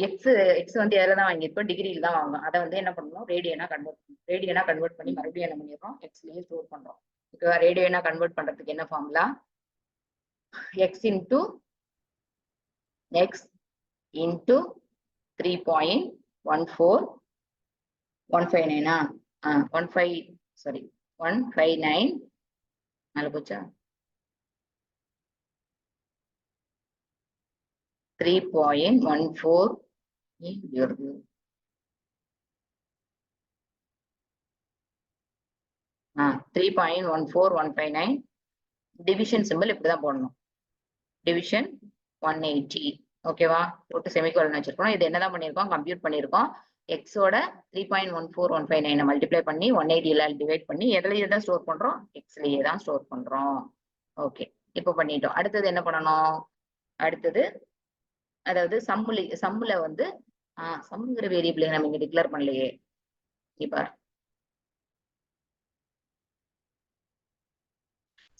எக்ஸ் எக்ஸ் வந்து எதில் தான் வாங்கியிருக்கோம், டிகிரியில் தான் வாங்கணும். அதை வந்து என்ன பண்ணணும், ரேடியனா கன்வெர்ட் பண்ணி மறுபடியும் என்ன பண்ணிடுறோம், எக்ஸ்லயே ஸ்டோர் பண்றோம். ஓகேவா, ரேடியனா கன்வெர்ட் பண்றதுக்கு என்ன formula, X into X into 3.14159 159 மேல போச்சா, 3.14 3.14159. டிவிஷன் சிம்பிள் இப்படிதான் போடணும், டிவிஷன் 180. ஓகேவா, போட்டு செமிகோலன் வச்சிருக்கோம். இது என்னதான் பண்ணிருக்கோம், கம்ப்யூட் பண்ணிருக்கோம். எக்ஸோட 3.14159 மல்டிப்ளை பண்ணி 180 டிவைட் பண்ணி எதுலயே தான் ஸ்டோர் பண்றோம், எக்ஸ்லயே தான் ஸ்டோர் பண்றோம். ஓகே, இப்போ பண்ணிட்டோம். அடுத்தது என்ன பண்ணணும், அடுத்தது அதாவது சம்முல வந்து சம்முங்கிற வேரியபிளை நம்ம இங்க டிக்ளேர் பண்ணலையே. இப்ப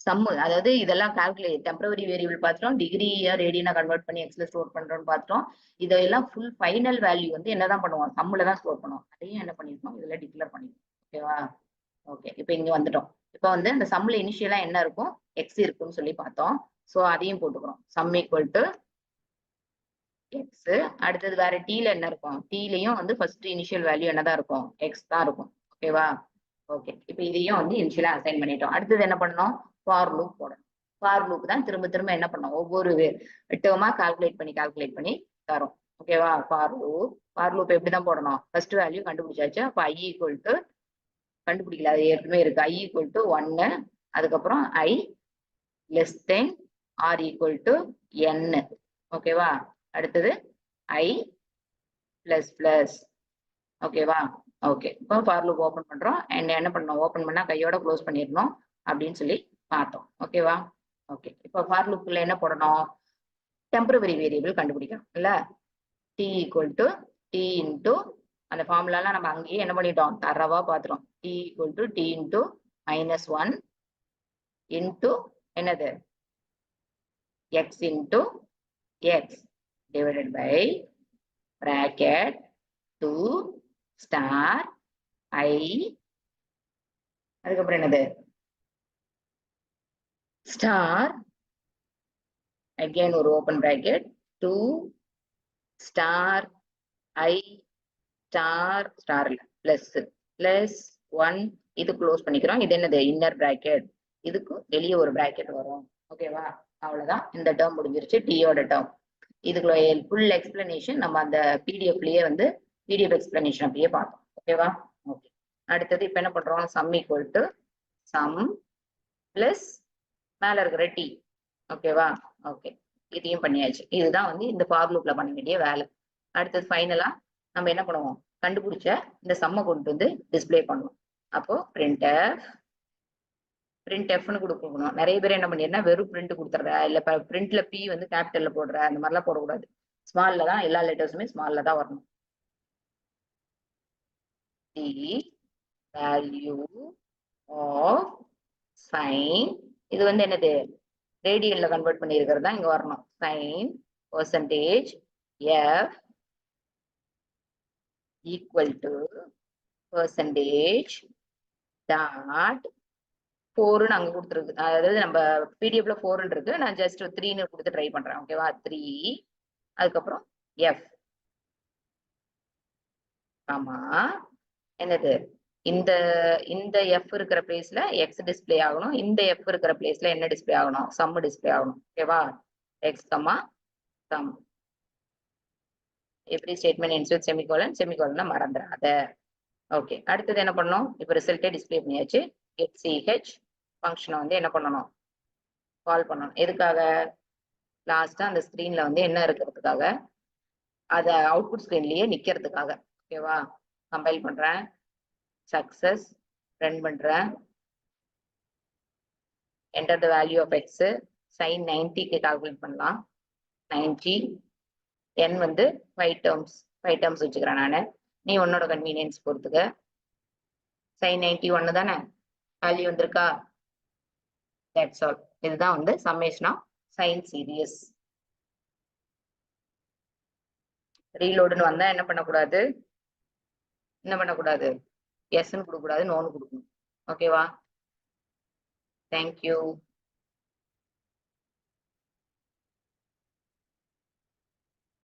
சம்மு, அதாவது இதெல்லாம் கால்குலேட் டெம்பரரி வேரியபிள் பார்த்துட்டோம், டிகிரியா ரேடியனா கன்வெர்ட் பண்ணி எக்ஸ்ல ஸ்டோர் பண்றோம்னு பார்த்துட்டோம். இதெல்லாம் ஃபுல் ஃபைனல் வேல்யூ வந்து என்னதான் பண்ணுவோம், சம்முல தான் ஸ்டோர் பண்ணுவோம். அதையும் என்ன பண்ணிருக்கோம், இதுல டிக்ளேர் பண்ணிருக்கோம். ஓகேவா, ஓகே, இப்போ இங்க வந்துட்டோம். இப்போ வந்து அந்த சம்முல இனிஷியலா என்ன இருக்கும், எக்ஸ் இருக்குன்னு சொல்லி பார்த்தோம். ஸோ அதையும் போட்டுக்கிறோம், சம் ஈக்குவல் டு எக்ஸ். அடுத்தது வேற டீல என்ன இருக்கும், டீலையும் வந்து ஃபர்ஸ்ட் இனிஷியல் வேல்யூ என்னதான் இருக்கும், எக்ஸ் தான் இருக்கும். ஓகேவா, ஓகே, இப்போ இதையும் வந்து இனிஷியலா அசைன் பண்ணிட்டோம். அடுத்தது என்ன பண்ணணும், ஃபார் லூப் போடணும். ஃபார் லூப் தான் திரும்ப திரும்ப என்ன பண்ணோம், ஒவ்வொரு டேர்மா கால்குலேட் பண்ணி தரும். ஓகேவா, ஃபார் லூப் எப்படிதான் போடணும், ஃபர்ஸ்ட் வேல்யூ கண்டுபிடிச்சாச்சு. அப்ப ஐ ஈக்குவல் டு, கண்டுபிடிக்கல அது ஏற்கனவே இருக்கு, ஐ ஈக்குவல் டு 1, அதுக்கப்புறம் i less than or equal to n. ஓகேவா, அடுத்தது ஐ பிளஸ் பிளஸ். ஓகேவா, ஓகே, இப்போ ஃபார் லூப் ஓபன் பண்றோம். அண்ட் என்ன பண்ணணும், ஓபன் பண்ணா கையோட க்ளோஸ் பண்ணிடணும் அப்படின்னு சொல்லி பார்த்தோம். ஓகேவா, ஓகே, இப்போ ஃபார் லூப்ல என்ன போடணும், டெம்பரரி வேரியபிள் கண்டுபிடிக்கணும் இல்ல. T equal to t into, அந்த ஃபார்முலாலாம் நம்ம அங்கேயே என்ன பண்ணிட்டோம், தரவா பார்த்துட்டோம். T equal to t into -1 into என்னது, x into x divided by bracket 2 star i, அதுக்கப்புறம் என்னது, ஸ்டார் அகைன் ஒரு open bracket 2 star i star star இல்ல பிளஸ் 1, இது க்ளோஸ் பண்ணிக்கிறோம். இது என்னது, இன்னர் பிராக்கெட், இதுக்கு வெளியே ஒரு பிராக்கெட் வரும். ஓகேவா, அவ்வளவுதான், இந்த டேர்ம் முடிஞ்சிருச்சு, டீயோட டேர்ம். இதுக்குள்ள ஃபுல் எக்ஸ்பிளனேஷன் நம்ம அந்த பிடிஎஃப்லயே வந்து பிடிஎஃப் எக்ஸ்பிளனேஷன் அப்படியே பார்த்தோம். ஓகேவா, ஓகே, அடுத்தது இப்ப என்ன பண்றோம், sum equal to sum plus மேல இருக்கிற டி. ஓகேவா, ஓகே, இதையும் பண்ணியாச்சு. இதுதான் வந்து இந்த ஃபார் லூப்ல பண்ண வேண்டிய வேலை. அடுத்தது ஃபைனலா நம்ம என்ன பண்ணுவோம், கண்டுபிடிச்ச இந்த சம்மை கொண்டு வந்து டிஸ்பிளே பண்ணுவோம். அப்போ பிரிண்ட் கொடுக்கணும். நிறைய பேர் என்ன பண்ணிருந்தா வெறும் பிரிண்ட் கொடுத்துட்ற, இல்ல பிரிண்ட்ல பி வந்து கேபிட்டல்ல போடுற, அந்த மாதிரிலாம் போடக்கூடாது. ஸ்மால்ல தான் எல்லா லெட்டர்ஸுமே ஸ்மால்ல தான் வரணும். தி வேல்யூ ஆஃப் சைன், இது வந்து என்னது, ரேடியன்ல கன்வெர்ட் பண்ணி இருக்கிறது தான் இங்க வரணும். Sine percentage f equal to percentage dot 4ன்னு அங்க கொடுத்துருக்கு. அதாவது நம்ம பிடிஎஃப்ல 4 இருக்கு, நான் ஜஸ்ட் 3ன்னு கொடுத்து ட்ரை பண்றேன். ஓகேவா, 3, அதுக்கப்புறம் எஃப் ஆமா என்னது இந்த இந்த எஃப் இருக்கிற பிளேஸ்ல எக்ஸ் டிஸ்பிளே ஆகணும், இந்த எஃப் இருக்கிற பிளேஸ்ல என்ன டிஸ்பிளே ஆகணும், சம் டிஸ்பிளே ஆகணும். ஓகேவா? X comma sum. எப்படி statement ends with semicolon, semicolon மறந்துடாத. ஓகே, அடுத்தது என்ன பண்ணணும்? இப்போ ரிசல்ட்டே டிஸ்பிளே பண்ணியாச்சு. கெட் சிஹெச் ஃபங்க்ஷனை வந்து என்ன பண்ணணும்? கால் பண்ணணும். எதுக்காக? லாஸ்டா அந்த ஸ்கிரீன்ல வந்து என்ன இருக்கிறதுக்காக? அத அவுட்புட் ஸ்கிரீன்லயே நிக்கிறதுக்காக. ஓகேவா? கம்பைல் பண்றேன், சக்சஸ் ரன் பண்றேன். enter the value of x, sin 90க்கு கால்குலேட் பண்ணலாம். 90 n வந்து 5 terms வச்சுக்கிறேன் நானு. நீ உன்னோட கன்வீனியன்ஸ் பொறுத்துக்க. sin 90 1 தானே வேல்யூ வந்திருக்கா? That's all. இதுதான் வந்து சம்மேஷன் ஆஃப் சைன் சீரியஸ். ரீலோடுன்னு வந்தா என்ன பண்ணக்கூடாது? என்ன பண்ணக்கூடாது? எஸ்ன்னு கொடுக்கக்கூடாது, நோன்னு கொடுக்கணும். ஓகேவா? தேங்க்யூ.